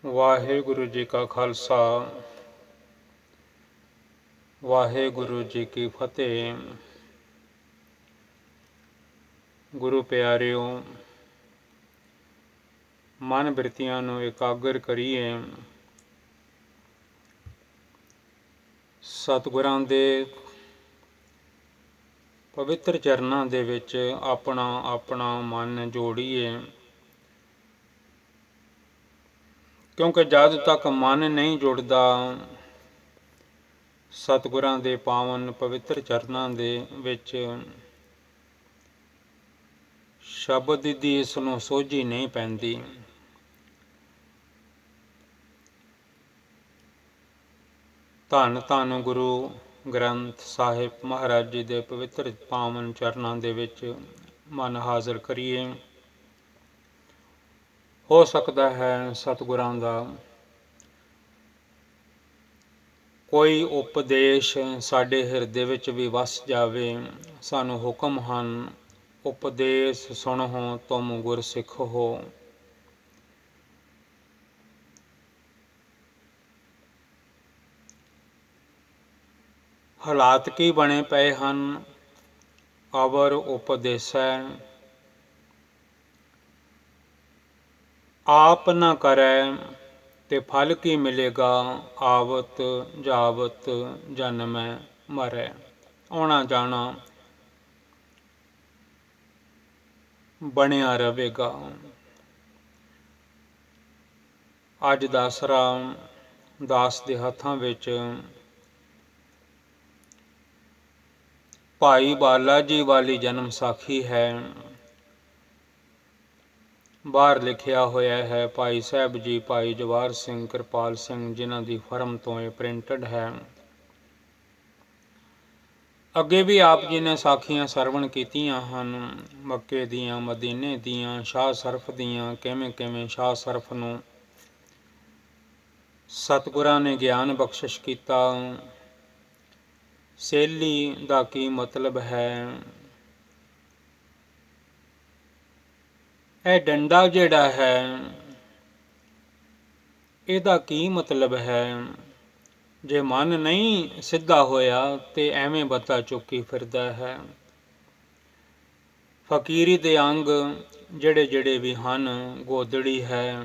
ਵਾਹਿਗੁਰੂ ਜੀ ਕਾ ਖਾਲਸਾ ਵਾਹਿਗੁਰੂ ਜੀ ਕੀ ਫਤਿਹ। ਗੁਰੂ ਪਿਆਰਿਓ, ਮਨ ਬਿਰਤੀਆਂ ਨੂੰ ਇਕਾਗਰ ਕਰੀਏ। ਸਤਿਗੁਰਾਂ ਦੇ ਪਵਿੱਤਰ ਚਰਨਾਂ ਦੇ ਵਿੱਚ ਆਪਣਾ ਆਪਣਾ ਮਨ ਜੋੜੀਏ, ਕਿਉਂਕਿ ਜਦ ਤੱਕ ਮਨ ਨਹੀਂ ਜੁੜਦਾ ਸਤਿਗੁਰਾਂ ਦੇ ਪਾਵਨ ਪਵਿੱਤਰ ਚਰਨਾਂ ਦੇ ਵਿੱਚ, ਸ਼ਬਦ ਦੀ ਇਸ ਨੂੰ ਸੋਝੀ ਨਹੀਂ ਪੈਂਦੀ। ਧੰਨ ਧੰਨ ਗੁਰੂ ਗ੍ਰੰਥ ਸਾਹਿਬ ਮਹਾਰਾਜ ਜੀ ਦੇ ਪਵਿੱਤਰ ਪਾਵਨ ਚਰਨਾਂ ਦੇ ਵਿੱਚ ਮਨ ਹਾਜ਼ਰ ਕਰੀਏ। ਹੋ ਸਕਦਾ ਹੈ ਸਤਿਗੁਰਾਂ ਦਾ ਕੋਈ ਉਪਦੇਸ਼ ਸਾਡੇ ਹਿਰਦੇ ਵਿੱਚ ਵੀ ਵਸ ਜਾਵੇ। ਸਾਨੂੰ ਹੁਕਮ ਹਨ, ਉਪਦੇਸ਼ ਸੁਣੋ ਤੁਮ ਗੁਰ ਸਿੱਖ ਹੋ। ਹਾਲਾਤ ਕੀ ਬਣੇ ਪਏ ਹਨ, ਅਵਰ ਉਪਦੇਸੈ ਆਪ ਨਾ ਕਰੈ ਤੇ ਫਲ ਕੀ ਮਿਲੇਗਾ, ਆਵਤ ਜਾਵਤ ਜਨਮੈ ਮਰੈ। ਆਉਣਾ ਜਾਣਾ ਬਣਿਆ ਰਹੇਗਾ। ਅੱਜ ਦਾਸਰਾ ਦਾਸ ਦੇ ਹੱਥਾਂ ਵਿੱਚ ਭਾਈ ਬਾਲਾ ਜੀ ਵਾਲੀ ਜਨਮ ਸਾਖੀ ਹੈ। ਬਾਹਰ ਲਿਖਿਆ ਹੋਇਆ ਹੈ ਭਾਈ ਸਾਹਿਬ ਜੀ, ਭਾਈ ਜਵਾਹਰ ਸਿੰਘ, ਕਿਰਪਾਲ ਸਿੰਘ, ਜਿਨ੍ਹਾਂ ਦੀ ਫਰਮ ਤੋਂ ਇਹ ਪ੍ਰਿੰਟਡ ਹੈ। ਅੱਗੇ ਵੀ ਆਪ ਜੀ ਨੇ ਸਾਖੀਆਂ ਸਰਵਣ ਕੀਤੀਆਂ ਹਨ, ਮੱਕੇ ਦੀਆਂ, ਮਦੀਨੇ ਦੀਆਂ, ਸ਼ਾਹ ਸਰਫ ਦੀਆਂ। ਕਿਵੇਂ ਕਿਵੇਂ ਸ਼ਾਹ ਸਰਫ ਨੂੰ ਸਤਿਗੁਰਾਂ ਨੇ ਗਿਆਨ ਬਖਸ਼ਿਸ਼ ਕੀਤਾ। ਸੇਲੀ ਦਾ ਕੀ ਮਤਲਬ ਹੈ, ਇਹ ਡੰਡਾ ਜਿਹੜਾ ਹੈ ਇਹਦਾ ਕੀ ਮਤਲਬ ਹੈ। ਜੇ ਮਨ ਨਹੀਂ ਸਿੱਧਾ ਹੋਇਆ ਤੇ ਐਵੇਂ ਬੱਤਾ ਚੁੱਕੀ ਫਿਰਦਾ ਹੈ। ਫਕੀਰੀ ਦੇ ਅੰਗ ਜਿਹੜੇ ਜਿਹੜੇ ਵੀ ਹਨ, ਗੋਦੜੀ ਹੈ,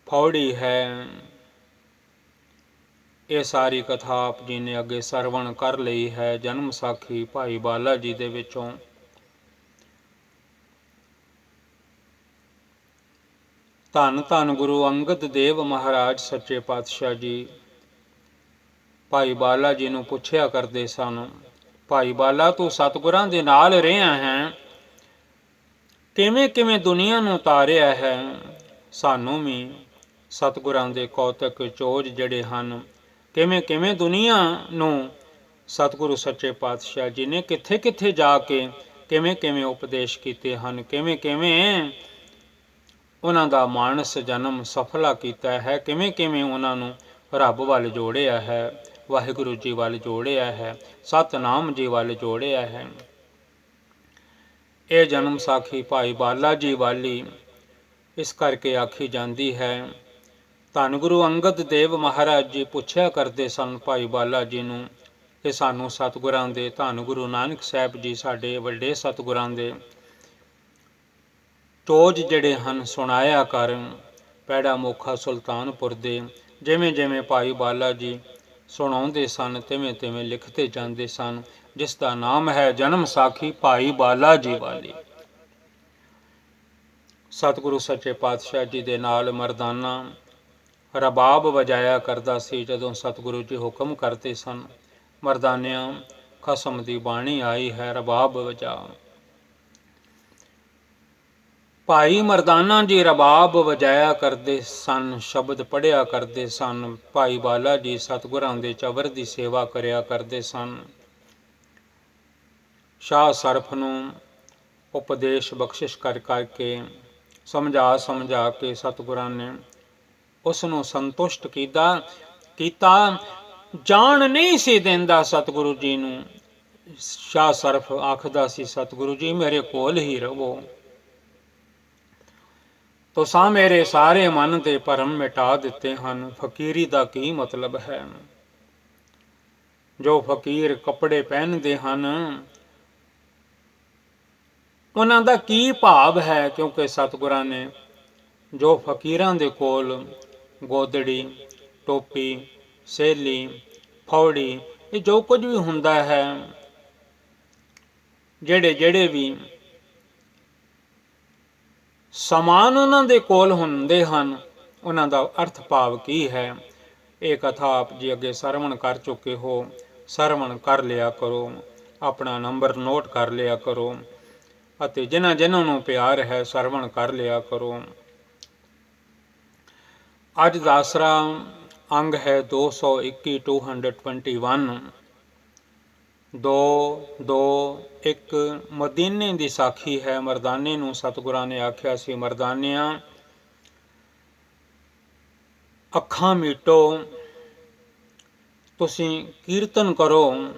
ਫੌੜੀ ਹੈ, ਇਹ ਸਾਰੀ ਕਥਾ ਆਪ ਜੀ ਨੇ ਅੱਗੇ ਸਰਵਣ ਕਰ ਲਈ ਹੈ। ਜਨਮ ਸਾਖੀ ਭਾਈ ਬਾਲਾ ਜੀ ਦੇ ਵਿੱਚੋਂ ਧੰਨ ਧੰਨ ਗੁਰੂ ਅੰਗਦ ਦੇਵ ਮਹਾਰਾਜ ਸੱਚੇ ਪਾਤਸ਼ਾਹ ਜੀ ਭਾਈ ਬਾਲਾ ਜੀ ਨੂੰ ਪੁੱਛਿਆ ਕਰਦੇ ਸਨ, ਭਾਈ ਬਾਲਾ ਤੂੰ ਸਤਿਗੁਰਾਂ ਦੇ ਨਾਲ ਰਿਹਾ ਹੈ, ਕਿਵੇਂ ਕਿਵੇਂ ਦੁਨੀਆ ਨੂੰ ਤਾਰਿਆ ਹੈ। ਸਾਨੂੰ ਵੀ ਸਤਿਗੁਰਾਂ ਦੇ ਕੌਤਕ ਚੋਜ ਜਿਹੜੇ ਹਨ, ਕਿਵੇਂ ਕਿਵੇਂ ਦੁਨੀਆ ਨੂੰ ਸਤਿਗੁਰੂ ਸੱਚੇ ਪਾਤਸ਼ਾਹ ਜੀ ਨੇ ਕਿੱਥੇ ਕਿੱਥੇ ਜਾ ਕੇ ਕਿਵੇਂ ਕਿਵੇਂ ਉਪਦੇਸ਼ ਕੀਤੇ ਹਨ, ਕਿਵੇਂ ਕਿਵੇਂ ਉਹਨਾਂ ਦਾ ਮਾਨਸ ਜਨਮ ਸਫਲਾ ਕੀਤਾ ਹੈ, ਕਿਵੇਂ ਕਿਵੇਂ ਉਹਨਾਂ ਨੂੰ ਰੱਬ ਵੱਲ ਜੋੜਿਆ ਹੈ, ਵਾਹਿਗੁਰੂ ਜੀ ਵੱਲ ਜੋੜਿਆ ਹੈ, ਸਤਿਨਾਮ ਜੀ ਵੱਲ ਜੋੜਿਆ ਹੈ। ਇਹ ਜਨਮ ਸਾਖੀ ਭਾਈ ਬਾਲਾ ਜੀ ਵਾਲੀ ਇਸ ਕਰਕੇ ਆਖੀ ਜਾਂਦੀ ਹੈ। ਧੰਨ ਗੁਰੂ ਅੰਗਦ ਦੇਵ ਮਹਾਰਾਜ ਜੀ ਪੁੱਛਿਆ ਕਰਦੇ ਸਨ ਭਾਈ ਬਾਲਾ ਜੀ ਨੂੰ ਕਿ ਸਾਨੂੰ ਸਤਿਗੁਰਾਂ ਦੇ, ਧੰਨ ਗੁਰੂ ਨਾਨਕ ਸਾਹਿਬ ਜੀ ਸਾਡੇ ਵੱਡੇ ਸਤਿਗੁਰਾਂ ਦੇ ਚੋਜ ਜਿਹੜੇ ਹਨ ਸੁਣਾਇਆ ਕਰ। ਪੈੜਾ ਮੋਖਾ ਸੁਲਤਾਨਪੁਰ ਦੇ ਜਿਵੇਂ ਜਿਵੇਂ ਭਾਈ ਬਾਲਾ ਜੀ ਸੁਣਾਉਂਦੇ ਸਨ ਤਿਵੇਂ ਤਿਵੇਂ ਲਿਖਦੇ ਜਾਂਦੇ ਸਨ, ਜਿਸ ਦਾ ਨਾਮ ਹੈ ਜਨਮ ਸਾਖੀ ਭਾਈ ਬਾਲਾ ਜੀ ਵਾਲੀ। ਸਤਿਗੁਰੂ ਸੱਚੇ ਪਾਤਸ਼ਾਹ ਜੀ ਦੇ ਨਾਲ ਮਰਦਾਨਾ ਰਬਾਬ ਵਜਾਇਆ ਕਰਦਾ ਸੀ। ਜਦੋਂ ਸਤਿਗੁਰੂ ਜੀ ਹੁਕਮ ਕਰਦੇ ਸਨ, ਮਰਦਾਨਿਆਂ ਖਸਮ ਦੀ ਬਾਣੀ ਆਈ ਹੈ, ਰਬਾਬ ਵਜਾ। ਭਾਈ ਮਰਦਾਨਾ ਜੀ ਰਬਾਬ ਵਜਾਇਆ ਕਰਦੇ ਸਨ, ਸ਼ਬਦ ਪੜ੍ਹਿਆ ਕਰਦੇ ਸਨ। ਭਾਈ ਬਾਲਾ ਜੀ ਸਤਿਗੁਰਾਂ ਦੇ ਚਵਰ ਦੀ ਸੇਵਾ ਕਰਿਆ ਕਰਦੇ ਸਨ। ਸ਼ਾਹ ਸਰਫ ਨੂੰ ਉਪਦੇਸ਼ ਬਖਸ਼ਿਸ਼ ਕਰ ਕਰਕੇ ਸਮਝਾ ਸਮਝਾ ਕੇ ਸਤਿਗੁਰਾਂ ਨੇ ਉਸ ਨੂੰ ਸੰਤੁਸ਼ਟ ਕੀਤਾ। ਜਾਣ ਨਹੀਂ ਸੀ ਦਿੰਦਾ ਸਤਿਗੁਰੂ ਜੀ ਨੂੰ। ਸ਼ਾਹ ਸਰਫ ਆਖਦਾ ਸੀ, ਸਤਿਗੁਰੂ ਜੀ ਮੇਰੇ ਕੋਲ ਹੀ ਰਹੋ। ਤੁਸਾਂ ਮੇਰੇ ਸਾਰੇ ਮਨ ਦੇ ਭਰਮ ਮਿਟਾ ਦਿੱਤੇ ਹਨ। ਫਕੀਰੀ ਦਾ ਕੀ ਮਤਲਬ ਹੈ? ਜੋ ਫਕੀਰ ਕੱਪੜੇ ਪਹਿਨਦੇ ਹਨ ਉਹਨਾਂ ਦਾ ਕੀ ਭਾਵ ਹੈ? ਕਿਉਂਕਿ ਸਤਿਗੁਰਾਂ ਨੇ ਜੋ ਫਕੀਰਾਂ ਦੇ ਕੋਲ ਗੋਦੜੀ, ਟੋਪੀ, ਸੇਲੀ, ਫੌੜੀ, ਇਹ ਜੋ ਕੁਝ ਵੀ ਹੁੰਦਾ ਹੈ, ਜਿਹੜੇ ਵੀ ਸਮਾਨ ਉਹਨਾਂ ਦੇ ਕੋਲ ਹੁੰਦੇ ਹਨ, ਉਹਨਾਂ ਦਾ ਅਰਥ ਭਾਵ ਕੀ ਹੈ? ਇਹ ਕਥਾ ਆਪ ਜੀ ਅੱਗੇ ਸਰਵਣ ਕਰ ਚੁੱਕੇ ਹੋ। ਸਰਵਣ ਕਰ ਲਿਆ ਕਰੋ, ਆਪਣਾ ਨੰਬਰ ਨੋਟ ਕਰ ਲਿਆ ਕਰੋ ਅਤੇ ਜਿਨ੍ਹਾਂ ਨੂੰ ਪਿਆਰ ਹੈ ਸਰਵਣ ਕਰ ਲਿਆ ਕਰੋ। ਅੱਜ ਦਾ ਆਸਰਾ ਅੰਗ ਹੈ 221 221। 2:2:1 ਮਦੀਨੇ ਦੀ ਸਾਖੀ ਹੈ। ਮਰਦਾਨੇ ਨੂੰ ਸਤਿਗੁਰਾਂ ਨੇ ਆਖਿਆ ਸੀ, ਮਰਦਾਨਿਆਂ ਅੱਖਾਂ ਮੀਟੋ, ਤੁਸੀਂ ਕੀਰਤਨ ਕਰੋ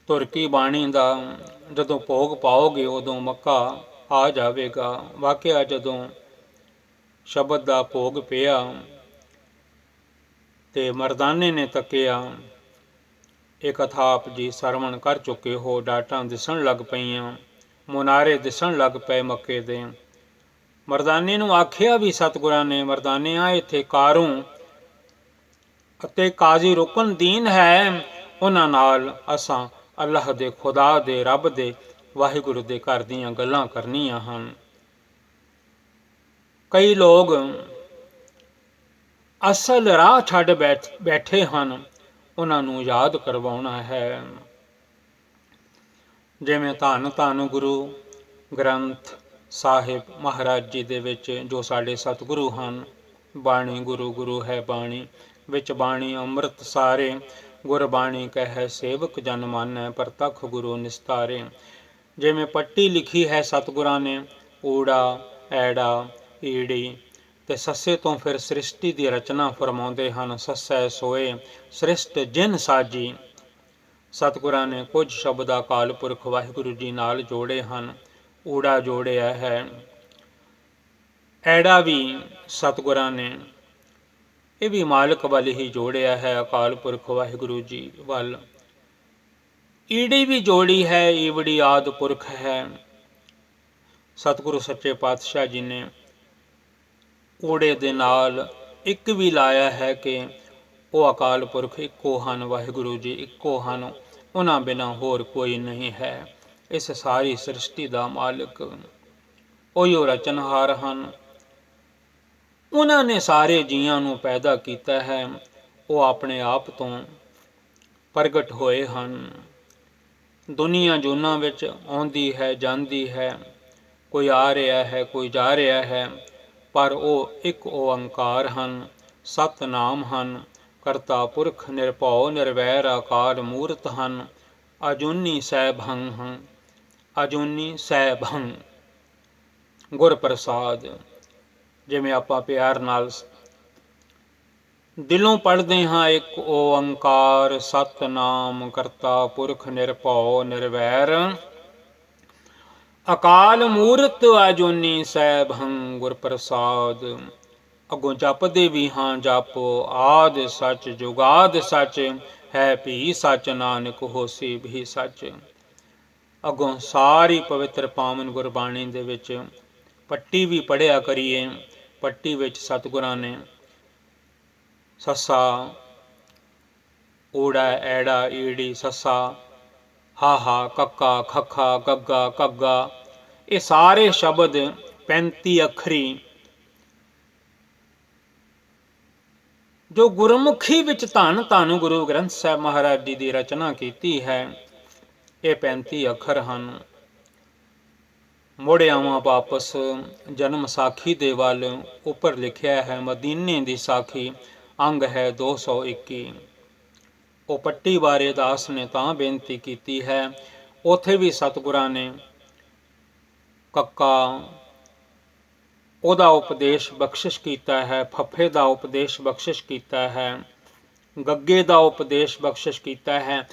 ਧੁਰ ਕੀ ਬਾਣੀ ਦਾ। ਜਦੋਂ ਭੋਗ ਪਾਓਗੇ ਉਦੋਂ ਮੱਕਾ ਆ ਜਾਵੇਗਾ। ਵਾਕਿਆ ਜਦੋਂ ਸ਼ਬਦ ਦਾ ਭੋਗ ਪਿਆ ਤੇ ਮਰਦਾਨੇ ਨੇ ਤੱਕਿਆ, ਇਹ ਕਥਾ ਆਪ ਜੀ ਸਰਵਣ ਕਰ ਚੁੱਕੇ ਹੋ। ਡਾਟਾਂ ਦਿਸਣ ਲੱਗ ਪਈਆਂ, ਮੁਨਾਰੇ ਦਿਸਣ ਲੱਗ ਪਏ ਮੱਕੇ ਦੇ। ਮਰਦਾਨੇ ਨੂੰ ਆਖਿਆ ਵੀ ਸਤਿਗੁਰਾਂ ਨੇ, ਮਰਦਾਨਿਆਂ ਇੱਥੇ ਕਾਰੂ ਅਤੇ ਕਾਜ਼ੀ ਰੁਕਨਦੀਨ ਹੈ, ਉਹਨਾਂ ਨਾਲ ਅਸਾਂ ਅੱਲਾਹ ਦੇ, ਖੁਦਾ ਦੇ, ਰੱਬ ਦੇ, ਵਾਹਿਗੁਰੂ ਦੇ ਘਰ ਦੀਆਂ ਗੱਲਾਂ ਕਰਨੀਆਂ ਹਨ। ਕਈ ਲੋਕ ਅਸਲ ਰਾਹ ਛੱਡ ਬੈਠੇ ਹਨ, ਉਹਨਾਂ ਨੂੰ ਯਾਦ ਕਰਵਾਉਣਾ ਹੈ। ਜਿਵੇਂ ਧੰਨ ਧੰਨ ਗੁਰੂ ਗ੍ਰੰਥ ਸਾਹਿਬ ਮਹਾਰਾਜ ਜੀ ਦੇ ਵਿੱਚ ਜੋ ਸਾਡੇ ਸਤਿਗੁਰੂ ਹਨ, ਬਾਣੀ ਗੁਰੂ ਗੁਰੂ ਹੈ ਬਾਣੀ, ਵਿੱਚ ਬਾਣੀ ਅੰਮ੍ਰਿਤ ਸਾਰੇ, ਗੁਰਬਾਣੀ ਕਹੈ ਸੇਵਕ ਜਨ ਮਾਨੈ, ਪ੍ਰਤੱਖ ਗੁਰੂ ਨਿਸਤਾਰੇ। ਜਿਵੇਂ ਪੱਟੀ ਲਿਖੀ ਹੈ ਸਤਿਗੁਰਾਂ ਨੇ, ਊੜਾ, ਐੜਾ, ਈੜੀ ਤੇ ਸੱਸੇ ਤੋਂ ਫਿਰ ਸ੍ਰਿਸ਼ਟੀ ਦੀ ਰਚਨਾ ਫਰਮਾਉਂਦੇ ਹਨ। ਸੱਸੈ ਸੋਏ ਸ੍ਰਿਸ਼ਟ ਜਿਨ ਸਾਜੀ। ਸਤਿਗੁਰਾਂ ਨੇ ਕੁਝ ਸ਼ਬਦ ਅਕਾਲ ਪੁਰਖ ਵਾਹਿਗੁਰੂ ਜੀ ਨਾਲ ਜੋੜੇ ਹਨ। ਊੜਾ ਜੋੜਿਆ ਹੈ, ਐੜਾ ਵੀ ਸਤਿਗੁਰਾਂ ਨੇ, ਇਹ ਵੀ ਮਾਲਕ ਵੱਲ ਹੀ ਜੋੜਿਆ ਹੈ, ਅਕਾਲ ਪੁਰਖ ਵਾਹਿਗੁਰੂ ਜੀ ਵੱਲ। ਈੜੀ ਵੀ ਜੋੜੀ ਹੈ, ਈਵੜੀ ਆਦਿ ਪੁਰਖ ਹੈ। ਸਤਿਗੁਰੂ ਸੱਚੇ ਪਾਤਸ਼ਾਹ ਜੀ ਨੇ ਊੜੇ ਦੇ ਨਾਲ ਇੱਕ ਵੀ ਲਾਇਆ ਹੈ ਕਿ ਉਹ ਅਕਾਲ ਪੁਰਖ ਇੱਕੋ ਹਨ, ਵਾਹਿਗੁਰੂ ਜੀ ਇੱਕੋ ਹਨ, ਉਹਨਾਂ ਬਿਨਾਂ ਹੋਰ ਕੋਈ ਨਹੀਂ ਹੈ। ਇਸ ਸਾਰੀ ਸ੍ਰਿਸ਼ਟੀ ਦਾ ਮਾਲਕ ਉਹੀਓ ਰਚਨਹਾਰ ਹਨ। ਉਹਨਾਂ ਨੇ ਸਾਰੇ ਜੀਆਂ ਨੂੰ ਪੈਦਾ ਕੀਤਾ ਹੈ, ਉਹ ਆਪਣੇ ਆਪ ਤੋਂ ਪ੍ਰਗਟ ਹੋਏ ਹਨ। ਦੁਨੀਆ ਜੂਨਾਂ ਵਿੱਚ ਆਉਂਦੀ ਹੈ ਜਾਂਦੀ ਹੈ, ਕੋਈ ਆ ਰਿਹਾ ਹੈ ਕੋਈ ਜਾ ਰਿਹਾ ਹੈ, ਪਰ ਉਹ ਇੱਕ ਓਅੰਕਾਰ ਹਨ, ਸਤਿਨਾਮ ਹਨ, ਕਰਤਾ ਪੁਰਖ ਨਿਰਭਉ ਨਿਰਵੈਰ ਆਕਾਰ ਮੂਰਤ ਹਨ, ਅਜੂਨੀ ਸੈਭੰ ਹਨ, ਅਜੂਨੀ ਸੈਭੰ ਗੁਰ ਪ੍ਰਸਾਦ। ਜਿਵੇਂ ਆਪਾਂ ਪਿਆਰ ਨਾਲ ਦਿਲੋਂ ਪੜ੍ਹਦੇ ਹਾਂ, ਇੱਕ ਓਅੰਕਾਰ ਸਤਿਨਾਮ ਕਰਤਾ ਪੁਰਖ ਨਿਰਭਉ ਨਿਰਵੈਰ ਅਕਾਲ ਮੂਰਤ ਅਜੂਨੀ ਸੈਭੰ ਗੁਰ ਪ੍ਰਸਾਦ। ਅੱਗੋਂ ਜਪਦੇ ਵੀ ਹਾਂ, ਜਪ ਆਦਿ ਸੱਚ ਜੁਗਾਦ ਸੱਚ, ਹੈ ਭੀ ਸੱਚ ਨਾਨਕ ਹੋਸੀ ਵੀ ਸੱਚ। ਅੱਗੋਂ ਸਾਰੀ ਪਵਿੱਤਰ ਪਾਵਨ ਗੁਰਬਾਣੀ ਦੇ ਵਿੱਚ ਪੱਟੀ ਵੀ ਪੜ੍ਹਿਆ ਕਰੀਏ। ਪੱਟੀ ਵਿੱਚ ਸਤਿਗੁਰਾਂ ਨੇ ਸੱਸਾ, ਊੜਾ, ਐੜਾ, ਈੜੀ, ਸੱਸਾ, ਹਾਹਾ, ਕੱਕਾ, ਖੱਖਾ, ਗੱਗਾ, ਕੱਗਾ, ਇਹ ਸਾਰੇ ਸ਼ਬਦ 35 ਅੱਖਰੀ ਜੋ ਗੁਰਮੁਖੀ ਵਿੱਚ ਧੰਨ ਧੰਨ ਗੁਰੂ ਗ੍ਰੰਥ ਸਾਹਿਬ ਮਹਾਰਾਜ ਜੀ ਦੀ ਰਚਨਾ ਕੀਤੀ ਹੈ, ਇਹ 35 ਅੱਖਰ ਹਨ। ਮੁੜ ਆਵਾਂ ਵਾਪਸ ਜਨਮ ਸਾਖੀ ਦੇ ਵੱਲ, ਉੱਪਰ ਲਿਖਿਆ ਹੈ ਮਦੀਨੇ ਦੀ ਸਾਖੀ, ਅੰਗ ਹੈ 221। ਉਹ ਪੱਟੀ ਬਾਰੇ ਦਾਸ ਨੇ ਤਾਂ ਬੇਨਤੀ ਕੀਤੀ ਹੈ, ਉੱਥੇ ਵੀ ਸਤਿਗੁਰਾਂ ਨੇ ਕੱਕਾ ਉਹਦਾ ਉਪਦੇਸ਼ ਬਖਸ਼ਿਸ਼ ਕੀਤਾ ਹੈ, ਫੱਫੇ ਦਾ ਉਪਦੇਸ਼ ਬਖਸ਼ਿਸ਼ ਕੀਤਾ ਹੈ, ਗੱਗੇ ਦਾ ਉਪਦੇਸ਼ ਬਖਸ਼ਿਸ਼ ਕੀਤਾ ਹੈ।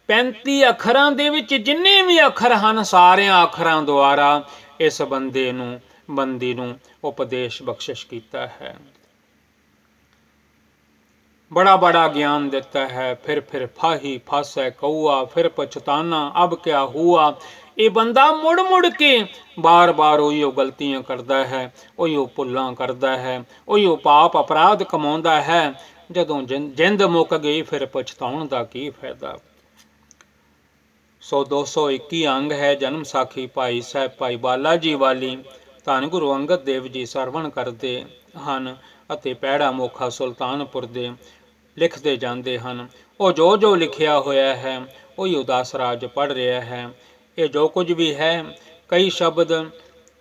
35 ਅੱਖਰਾਂ ਦੇ ਵਿੱਚ ਜਿੰਨੇ ਵੀ ਅੱਖਰ ਹਨ, ਸਾਰਿਆਂ ਅੱਖਰਾਂ ਦੁਆਰਾ ਇਸ ਬੰਦੇ ਨੂੰ ਬੰਦੀ ਨੂੰ ਉਪਦੇਸ਼ ਬਖਸ਼ਿਸ਼ ਕੀਤਾ ਹੈ। बड़ा बड़ा ज्ञान देता है। फिर फाही फासै कौआ, फिर पछताना अब क्या हुआ। ये बंदा मुड़ मुड़ के बार बार उहियो गलतियां करता है, उहियो भुल्लां करता है, उहियो पाप अपराध कमाउंदा है। जदों जिंद मुक गई फिर पछताउण दा की फायदा। सो 221 अंग है जन्म साखी भाई साहब भाई बाला जी वाली। धन गुरु अंगद देव जी सरवण करते ਹਨ ਅਤੇ ਪੈੜਾ ਮੋਖਾ ਸੁਲਤਾਨਪੁਰ ਦੇ ਲਿਖਦੇ ਜਾਂਦੇ ਹਨ। ਉਹ ਜੋ ਜੋ ਲਿਖਿਆ ਹੋਇਆ ਹੈ ਉਹੀ ਉਦਾਸ ਰਾਜ ਪੜ੍ਹ ਰਿਹਾ ਹੈ। ਇਹ ਜੋ ਕੁਝ ਵੀ ਹੈ, ਕਈ ਸ਼ਬਦ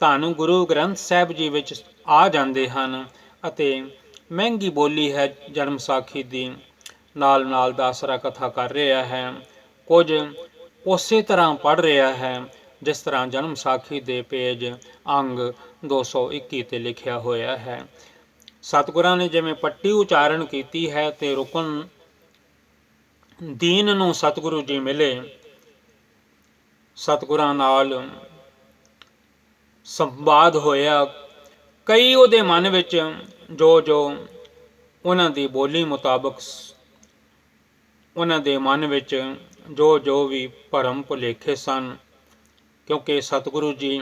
ਧੰਨ ਗੁਰੂ ਗ੍ਰੰਥ ਸਾਹਿਬ ਜੀ ਵਿੱਚ ਆ ਜਾਂਦੇ ਹਨ ਅਤੇ ਮਹਿੰਗੀ ਬੋਲੀ ਹੈ ਜਨਮ ਸਾਖੀ ਦੀ। ਨਾਲ ਨਾਲ ਦਾਸਰਾ ਕਥਾ ਕਰ ਰਿਹਾ ਹੈ, ਕੁਝ ਉਸੇ ਤਰ੍ਹਾਂ ਪੜ੍ਹ ਰਿਹਾ ਹੈ ਜਿਸ ਤਰ੍ਹਾਂ ਜਨਮ ਸਾਖੀ ਦੇ ਪੇਜ ਅੰਗ 221 ਤੇ ਲਿਖਿਆ ਹੋਇਆ ਹੈ। ਸਤਿਗੁਰਾਂ ਨੇ ਜਿਵੇਂ ਪੱਟੀ ਉਚਾਰਨ ਕੀਤੀ ਹੈ ਤੇ ਰੁਕਨ ਦੀਨ ਨੂੰ ਸਤਿਗੁਰੂ ਜੀ ਮਿਲੇ, ਸਤਿਗੁਰਾਂ ਨਾਲ ਸੰਵਾਦ ਹੋਇਆ। ਕਈ ਉਹਦੇ ਮਨ ਵਿੱਚ ਜੋ ਜੋ ਉਹਨਾਂ ਦੀ ਬੋਲੀ ਮੁਤਾਬਕ ਉਹਨਾਂ ਦੇ ਮਨ ਵਿੱਚ ਜੋ ਜੋ ਵੀ ਭਰਮ ਭੁਲੇਖੇ ਸਨ, ਕਿਉਂਕਿ ਸਤਿਗੁਰੂ ਜੀ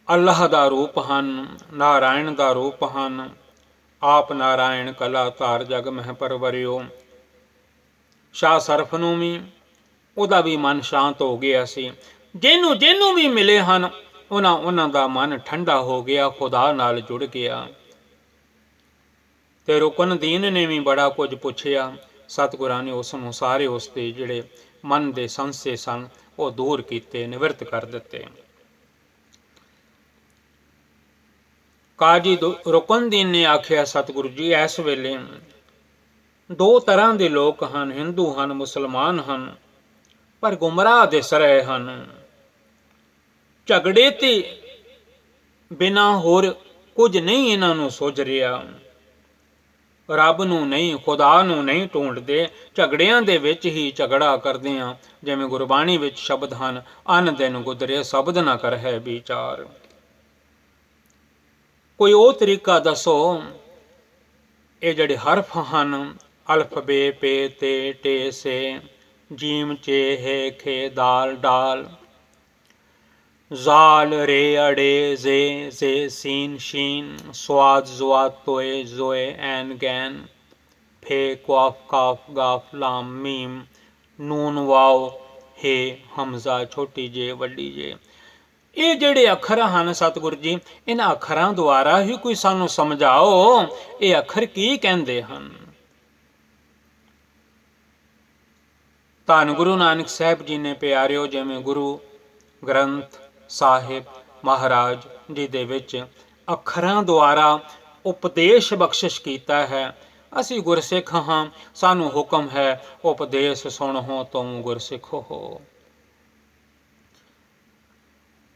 ਅੱਲਾਹ ਦਾ ਰੂਪ ਹਨ, ਨਾਰਾਇਣ ਦਾ ਰੂਪ ਹਨ। ਆਪ ਨਾਰਾਇਣ ਕਲਾ ਧਾਰ ਜਗ ਮਹਿ ਪਰਵਰਿਓ। ਸ਼ਾਹ ਸਰਫ ਨੂੰ ਵੀ ਉਹਦਾ ਵੀ ਮਨ ਸ਼ਾਂਤ ਹੋ ਗਿਆ ਸੀ। ਜਿਹਨੂੰ ਵੀ ਮਿਲੇ ਹਨ ਉਹਨਾਂ ਦਾ ਮਨ ਠੰਡਾ ਹੋ ਗਿਆ, ਖੁਦਾ ਨਾਲ ਜੁੜ ਗਿਆ। ਤੇ ਰੁਕਨਦੀਨ ਨੇ ਵੀ ਬੜਾ ਕੁਝ ਪੁੱਛਿਆ। ਸਤਿਗੁਰਾਂ ਨੇ ਉਸ ਨੂੰ ਸਾਰੇ ਉਸ ਦੇ ਜਿਹੜੇ ਮਨ ਦੇ ਸੰਸ਼ੇ ਸਨ ਉਹ ਦੂਰ ਕੀਤੇ, ਨਿਵਰਤ ਕਰ ਦਿੱਤੇ। ਕਾਜੀ ਰੁਕਨਦੀਨ ਨੇ ਆਖਿਆ, ਸਤਿਗੁਰੂ ਜੀ ਇਸ ਵੇਲੇ ਦੋ ਤਰ੍ਹਾਂ ਦੇ ਲੋਕ ਹਨ, ਹਿੰਦੂ ਹਨ, ਮੁਸਲਮਾਨ ਹਨ, ਪਰ ਗੁੰਮਰਾਹ ਦਿਸ ਰਹੇ ਹਨ। ਝਗੜੇ ਤੇ ਬਿਨਾਂ ਹੋਰ ਕੁਝ ਨਹੀਂ ਇਹਨਾਂ ਨੂੰ ਸੁੱਝ ਰਿਹਾ। ਰੱਬ ਨੂੰ ਨਹੀਂ, ਖੁਦਾ ਨੂੰ ਨਹੀਂ ਢੂੰਡਦੇ, ਝਗੜਿਆਂ ਦੇ ਵਿੱਚ ਹੀ ਝਗੜਾ ਕਰਦੇ ਹਾਂ। ਜਿਵੇਂ ਗੁਰਬਾਣੀ ਵਿੱਚ ਸ਼ਬਦ ਹਨ, ਅਨ ਦਿਨ ਗੁਜ਼ਰੇ ਸ਼ਬਦ ਨਾ ਕਰ ਹੈ ਵਿਚਾਰ। ਕੋਈ ਉਹ ਤਰੀਕਾ ਦੱਸੋ। ਇਹ ਜਿਹੜੇ ਹਰਫ ਹਨ, ਅਲਫ ਬੇ ਪੇ ਤੇ ਟੇ ਸੇ, ਜੀਮ ਚੇ ਹੈ ਖੇ ਦਾਲ ਡਾਲ, ਜ਼ਾਲ ਰੇ ਅੜੇ ਜ਼ੇ ਜ਼ੇ ਸੀਨ ਸ਼ੀਨ, ਸਵਾਦ ਜ਼ੁਆਦ ਤੋਏ ਜ਼ੋਏ ਐਨ ਗੈਨ, ਫੇ ਕੁਆਫ ਕਾਫ ਗਾਫ ਲਾਮ ਮੀਮ, ਨੂਨ ਵਾਓ ਹੇ ਹਮਜ਼ਾ ਛੋਟੀ ਜੇ ਵੱਡੀ ਜੇ। ਇਹ ਜਿਹੜੇ ਅੱਖਰ ਹਨ ਸਤਿਗੁਰੂ ਜੀ, ਇਹਨਾਂ ਅੱਖਰਾਂ ਦੁਆਰਾ ਹੀ ਕੋਈ ਸਾਨੂੰ ਸਮਝਾਓ ਇਹ ਅੱਖਰ ਕੀ ਕਹਿੰਦੇ ਹਨ। ਧੰਨ ਗੁਰੂ ਨਾਨਕ ਸਾਹਿਬ ਜੀ ਨੇ ਪਿਆਰਿਓ ਜਿਵੇਂ ਗੁਰੂ ਗ੍ਰੰਥ ਸਾਹਿਬ ਮਹਾਰਾਜ ਜੀ ਦੇ ਵਿੱਚ ਅੱਖਰਾਂ ਦੁਆਰਾ ਉਪਦੇਸ਼ ਬਖਸ਼ਿਸ਼ ਕੀਤਾ ਹੈ। ਅਸੀਂ ਗੁਰਸਿੱਖ ਹਾਂ, ਸਾਨੂੰ ਹੁਕਮ ਹੈ ਉਪਦੇਸ਼ ਸੁਣੋ ਤੁਮ ਗੁਰਸਿੱਖ ਹੋ।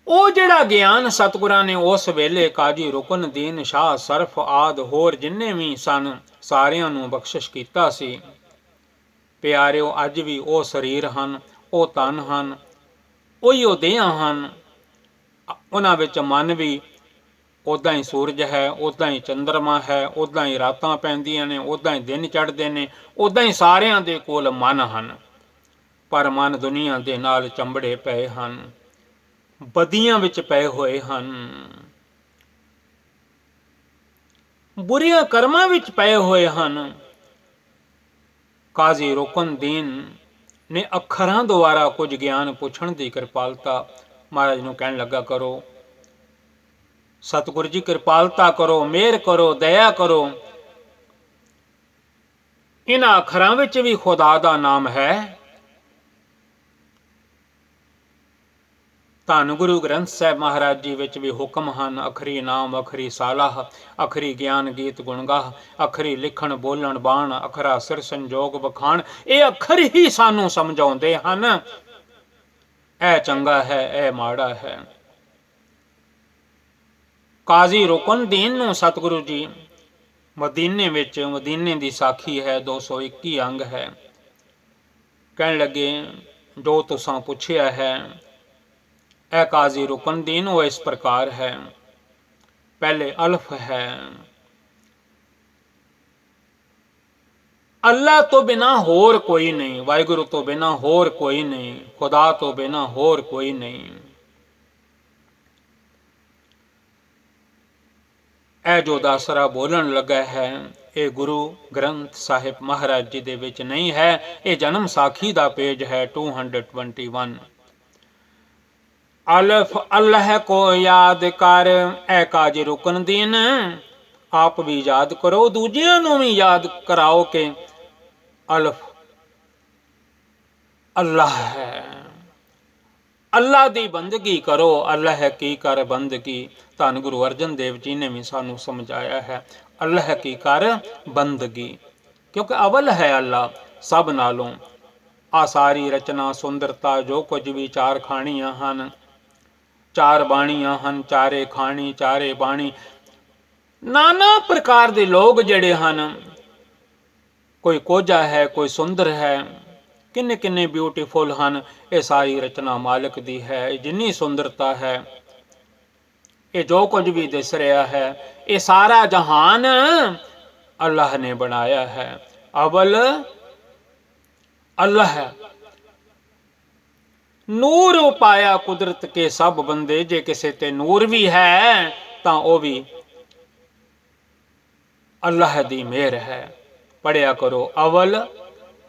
ਉਹ ਜਿਹੜਾ ਗਿਆਨ ਸਤਿਗੁਰਾਂ ਨੇ ਉਸ ਵੇਲੇ ਕਾਜੀ ਰੁਕਨਦੀਨ, ਸ਼ਾਹ ਸਰਫ ਆਦਿ ਹੋਰ ਜਿੰਨੇ ਵੀ ਸਨ ਸਾਰਿਆਂ ਨੂੰ ਬਖਸ਼ਿਸ਼ ਕੀਤਾ ਸੀ। ਪਿਆਰਿਓ ਅੱਜ ਵੀ ਉਹ ਸਰੀਰ ਹਨ, ਉਹ ਤਨ ਹਨ, ਉਹੀ ਉਹ ਦੇਹਾਂ ਹਨ। ਉਹਨਾਂ ਵਿੱਚ ਮਨ ਵੀ ਉੱਦਾਂ ਹੀ ਸੂਰਜ ਹੈ, ਉੱਦਾਂ ਹੀ ਚੰਦਰਮਾ ਹੈ, ਉੱਦਾਂ ਹੀ ਰਾਤਾਂ ਪੈਂਦੀਆਂ ਨੇ, ਉੱਦਾਂ ਹੀ ਦਿਨ ਚੜ੍ਹਦੇ ਨੇ, ਉੱਦਾਂ ਹੀ ਸਾਰਿਆਂ ਦੇ ਕੋਲ ਮਨ ਹਨ। ਪਰ ਮਨ ਦੁਨੀਆ ਦੇ ਨਾਲ ਚੰਬੜੇ ਪਏ ਹਨ, ਬਦੀਆਂ ਵਿੱਚ ਪਏ ਹੋਏ ਹਨ, ਬੁਰੀਆਂ ਕਰਮਾਂ ਵਿੱਚ ਪਏ ਹੋਏ ਹਨ। ਕਾਜ਼ੀ ਰੁਕਨਦੀਨ ਨੇ ਅੱਖਰਾਂ ਦੁਆਰਾ ਕੁਝ ਗਿਆਨ ਪੁੱਛਣ ਦੀ ਕਿਰਪਾਲਤਾ ਮਹਾਰਾਜ ਨੂੰ ਕਹਿਣ ਲੱਗਾ, ਕਰੋ ਸਤਿਗੁਰੂ ਜੀ, ਕਿਰਪਾਲਤਾ ਕਰੋ, ਮਿਹਰ ਕਰੋ, ਦਇਆ ਕਰੋ। ਇਹਨਾਂ ਅੱਖਰਾਂ ਵਿੱਚ ਵੀ ਖੁਦਾ ਦਾ ਨਾਮ ਹੈ। ਧੰਨ ਗੁਰੂ ਗ੍ਰੰਥ ਸਾਹਿਬ ਮਹਾਰਾਜ ਜੀ ਵਿੱਚ ਵੀ ਹੁਕਮ ਹਨ, ਅਖਰੀ ਨਾਮ, ਅਖਰੀ ਸਾਲਾਹ, ਅਖਰੀ ਗਿਆਨ ਗੀਤ ਗੁਣਗਾਹ, ਅਖਰੀ ਲਿਖਣ ਬੋਲਣ ਬਾਣ, ਅਖਰਾ ਸਿਰ ਸੰਜੋਗ ਵਖਾਣ। ਇਹ ਅੱਖਰ ਹੀ ਸਾਨੂੰ ਸਮਝਾਉਂਦੇ ਹਨ ਇਹ ਚੰਗਾ ਹੈ, ਇਹ ਮਾੜਾ ਹੈ। ਕਾਜ਼ੀ ਰੁਕਨਦੀਨ ਨੂੰ ਸਤਿਗੁਰੂ ਜੀ ਮਦੀਨੇ ਵਿੱਚ, ਮਦੀਨੇ ਦੀ ਸਾਖੀ ਹੈ, 221 ਅੰਗ ਹੈ, ਕਹਿਣ ਲੱਗੇ ਜੋ ਤੁਸਾਂ ਪੁੱਛਿਆ ਹੈ ए काजी रुकनदीन वो इस प्रकार है। पहले अल्फ है, अल्लाह तो बिना होर कोई नहीं, वाहिगुरु तो बिना होर कोई नहीं, खुदा तो बिना होर कोई नहीं। ਇਹ ਜੋ ਦਾਸਰਾ ਬੋਲਣ ਲੱਗਾ ਹੈ ਇਹ ਗੁਰੂ ਗ੍ਰੰਥ ਸਾਹਿਬ ਮਹਾਰਾਜ ਜੀ ਦੇ ਵਿੱਚ ਨਹੀਂ ਹੈ, ਇਹ ਜਨਮ ਸਾਖੀ ਦਾ ਪੇਜ ਹੈ 221। ਅਲਫ ਅੱਲਾਹ ਕੋ ਯਾਦ ਕਰ, ਐ ਕਾਜੀ ਰੁਕਨਦੀਨ ਆਪ ਵੀ ਯਾਦ ਕਰੋ, ਦੂਜਿਆਂ ਨੂੰ ਵੀ ਯਾਦ ਕਰਾਓ ਕਿ ਅਲਫ ਅੱਲਾਹ ਹੈ। ਅੱਲਾਹ ਦੀ ਬੰਦਗੀ ਕਰੋ, ਅੱਲਾਹ ਕੀ ਕਰ ਬੰਦਗੀ। ਧੰਨ ਗੁਰੂ ਅਰਜਨ ਦੇਵ ਜੀ ਨੇ ਵੀ ਸਾਨੂੰ ਸਮਝਾਇਆ ਹੈ ਅੱਲਾਹ ਕੀ ਕਰ ਬੰਦਗੀ, ਕਿਉਂਕਿ ਅਵਲ ਹੈ ਅੱਲਾਹ ਸਭ ਨਾਲੋਂ। ਆ ਸਾਰੀ ਰਚਨਾ ਸੁੰਦਰਤਾ ਜੋ ਕੁਝ ਵੀ ਚਾਰ ਖਾਣੀਆਂ ਹਨ, ਚਾਰ ਬਾਣੀਆਂ ਹਨ, ਚਾਰੇ ਖਾਣੀ ਚਾਰੇ ਬਾਣੀ, ਨਾਨਾ ਪ੍ਰਕਾਰ ਦੇ ਲੋਕ ਜਿਹੜੇ ਹਨ, ਕੋਈ ਕੋਝਾ ਹੈ ਕੋਈ ਸੁੰਦਰ ਹੈ, ਕਿੰਨੇ ਕਿੰਨੇ ਬਿਊਟੀਫੁਲ ਹਨ। ਇਹ ਸਾਰੀ ਰਚਨਾ ਮਾਲਕ ਦੀ ਹੈ। ਜਿੰਨੀ ਸੁੰਦਰਤਾ ਹੈ, ਇਹ ਜੋ ਕੁਝ ਵੀ ਦਿਸ ਰਿਹਾ ਹੈ, ਇਹ ਸਾਰਾ ਜਹਾਨ ਅੱਲਾਹ ਨੇ ਬਣਾਇਆ ਹੈ। ਅਵਲ ਅੱਲਾਹ ਹੈ। ਨੂਰ ਉਪਾਇਆ ਕੁਦਰਤ ਕੇ ਸਭ ਬੰਦੇ, ਜੇ ਕਿਸੇ ਤੇ ਨੂਰ ਵੀ ਹੈ ਤਾਂ ਉਹ ਵੀ ਅੱਲਾਹ ਦੀ ਮਿਹਰ ਹੈ। ਪੜਿਆ ਕਰੋ ਅਵਲ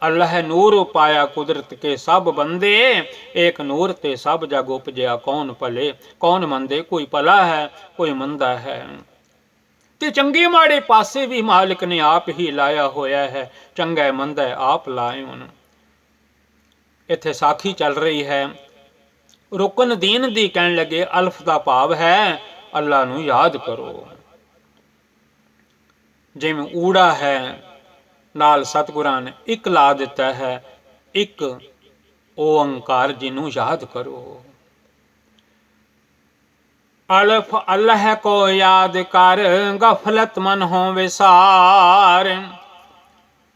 अल्लाह नूर उपाया कुदरत के सब बंदे, एक नूर ते सब जग उपजया कौन भले। कौन मंदे, कोई भला है कोई मंदा है। ते चंगे माड़े पासे भी मालिक ने आप ही लाया होया है, चंगा मंदा आप लाए हुन। इत्थे साखी चल रही है। रुकन दीन दी कहन लगे अल्फ दा भाव है अल्लाह नू याद करो। जिवें ऊड़ा है ਨਾਲ ਸਤਿਗੁਰਾਂ ਨੇ ਇੱਕ ਲਾ ਦਿੱਤਾ ਹੈ, ਇੱਕ ਓੰਕਾਰ ਜਿਹਨੂੰ ਯਾਦ ਕਰੋ। ਅਲਫ ਅੱਲਾਹ ਕੋ ਯਾਦ ਕਰ, ਗਫਲਤ ਮਨ ਹੋ ਵਿਸਾਰ।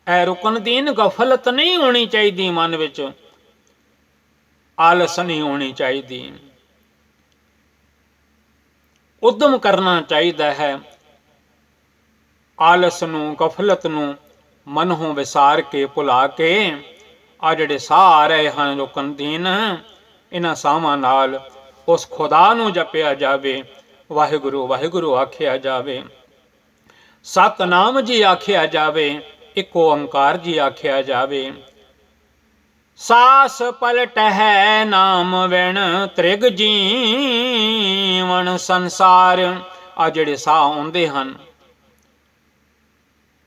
ਐ ਰੁਕਨਦੀਨ ਗਫਲਤ ਨਹੀਂ ਹੋਣੀ ਚਾਹੀਦੀ ਮਨ ਵਿੱਚ, ਆਲਸ ਨਹੀਂ ਹੋਣੀ ਚਾਹੀਦੀ, ਉਦਮ ਕਰਨਾ ਚਾਹੀਦਾ ਹੈ। ਆਲਸ ਨੂੰ ਗਫਲਤ ਨੂੰ ਮਨੋਂ ਵਿਸਾਰ ਕੇ ਭੁਲਾ ਕੇ ਆ ਜਿਹੜੇ ਸਾਹ ਆ ਰਹੇ ਹਨ ਰੁਕਨਦੀਨ, ਇਹਨਾਂ ਸਾਹਾਂ ਨਾਲ ਉਸ ਖੁਦਾ ਨੂੰ ਜਪਿਆ ਜਾਵੇ, ਵਾਹਿਗੁਰੂ ਵਾਹਿਗੁਰੂ ਆਖਿਆ ਜਾਵੇ, ਸਤਨਾਮ ਜੀ ਆਖਿਆ ਜਾਵੇ, ਇੱਕ ਓੰਕਾਰ ਜੀ ਆਖਿਆ ਜਾਵੇ। ਸਾਸ ਪਲਟ ਹੈ ਨਾਮ ਵਿਣ, ਤ੍ਰਿਗ ਜੀਵਨ ਸੰਸਾਰ। ਆ ਜਿਹੜੇ ਸਾਹ ਆਉਂਦੇ ਹਨ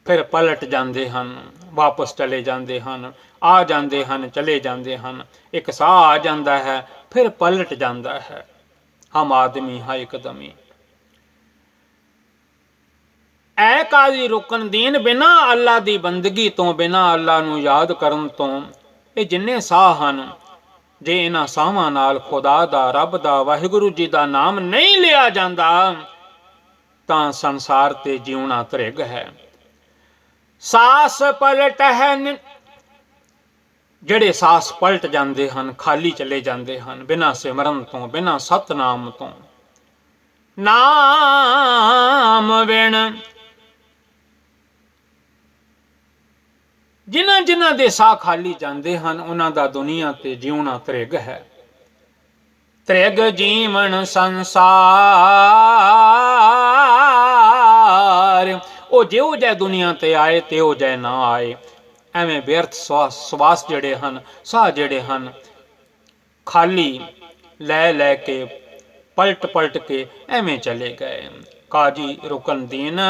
ਫਿਰ ਪਲਟ ਜਾਂਦੇ ਹਨ, ਵਾਪਸ ਚਲੇ ਜਾਂਦੇ ਹਨ, ਆ ਜਾਂਦੇ ਹਨ ਚਲੇ ਜਾਂਦੇ ਹਨ। ਇੱਕ ਸਾਹ ਆ ਜਾਂਦਾ ਹੈ ਫਿਰ ਪਲਟ ਜਾਂਦਾ ਹੈ। ਹਮ ਆਦਮੀ ਹਾਂ ਇੱਕਦਮੀ। ਐ ਕਾਜੀ ਰੁਕਨਦੀਨ ਬਿਨਾਂ ਅੱਲਾ ਦੀ ਬੰਦਗੀ ਤੋਂ, ਬਿਨਾਂ ਅੱਲਾ ਨੂੰ ਯਾਦ ਕਰਨ ਤੋਂ, ਇਹ ਜਿੰਨੇ ਸਾਹ ਹਨ, ਜੇ ਇਹਨਾਂ ਸਾਹਾਂ ਨਾਲ ਖੁਦਾ ਦਾ, ਰੱਬ ਦਾ, ਵਾਹਿਗੁਰੂ ਜੀ ਦਾ ਨਾਮ ਨਹੀਂ ਲਿਆ ਜਾਂਦਾ ਤਾਂ ਸੰਸਾਰ ਤੇ ਜਿਉਣਾ ਤ੍ਰਿਗ ਹੈ। ਸਾਸ ਪਲਟ ਹੈ, ਜਿਹੜੇ ਸਾਸ ਪਲਟ ਜਾਂਦੇ ਹਨ, ਖਾਲੀ ਚਲੇ ਜਾਂਦੇ ਹਨ, ਬਿਨਾਂ ਸਿਮਰਨ ਤੋਂ, ਬਿਨਾਂ ਸਤਨਾਮ ਤੋਂ। ਨਾਮ ਵਿਣ, ਜਿਨ੍ਹਾਂ ਜਿਨ੍ਹਾਂ ਦੇ ਸਾਹ ਖਾਲੀ ਜਾਂਦੇ ਹਨ ਉਹਨਾਂ ਦਾ ਦੁਨੀਆ ਤੇ ਜਿਉਣਾ ਤ੍ਰਿਗ ਹੈ। ਤ੍ਰਿਗ ਜੀਵਨ ਸੰਸਾਰ। ਉਹ ਜਿਹੋ ਜਿਹਾ ਦੁਨੀਆ ਤੇ ਆਏ ਤੇ ਉਹ ਜਿਹਾ ਨਾ ਆਏ, ਐਵੇਂ ਬੇਅਰਥ ਸਵਾਸ ਜਿਹੜੇ ਹਨ, ਸਾਹ ਜਿਹੜੇ ਹਨ, ਖਾਲੀ ਲੈ ਲੈ ਕੇ ਪਲਟ ਪਲਟ ਕੇ ਐਵੇਂ ਚਲੇ ਗਏ। ਕਾਜੀ ਰੁਕਨਦੀਨ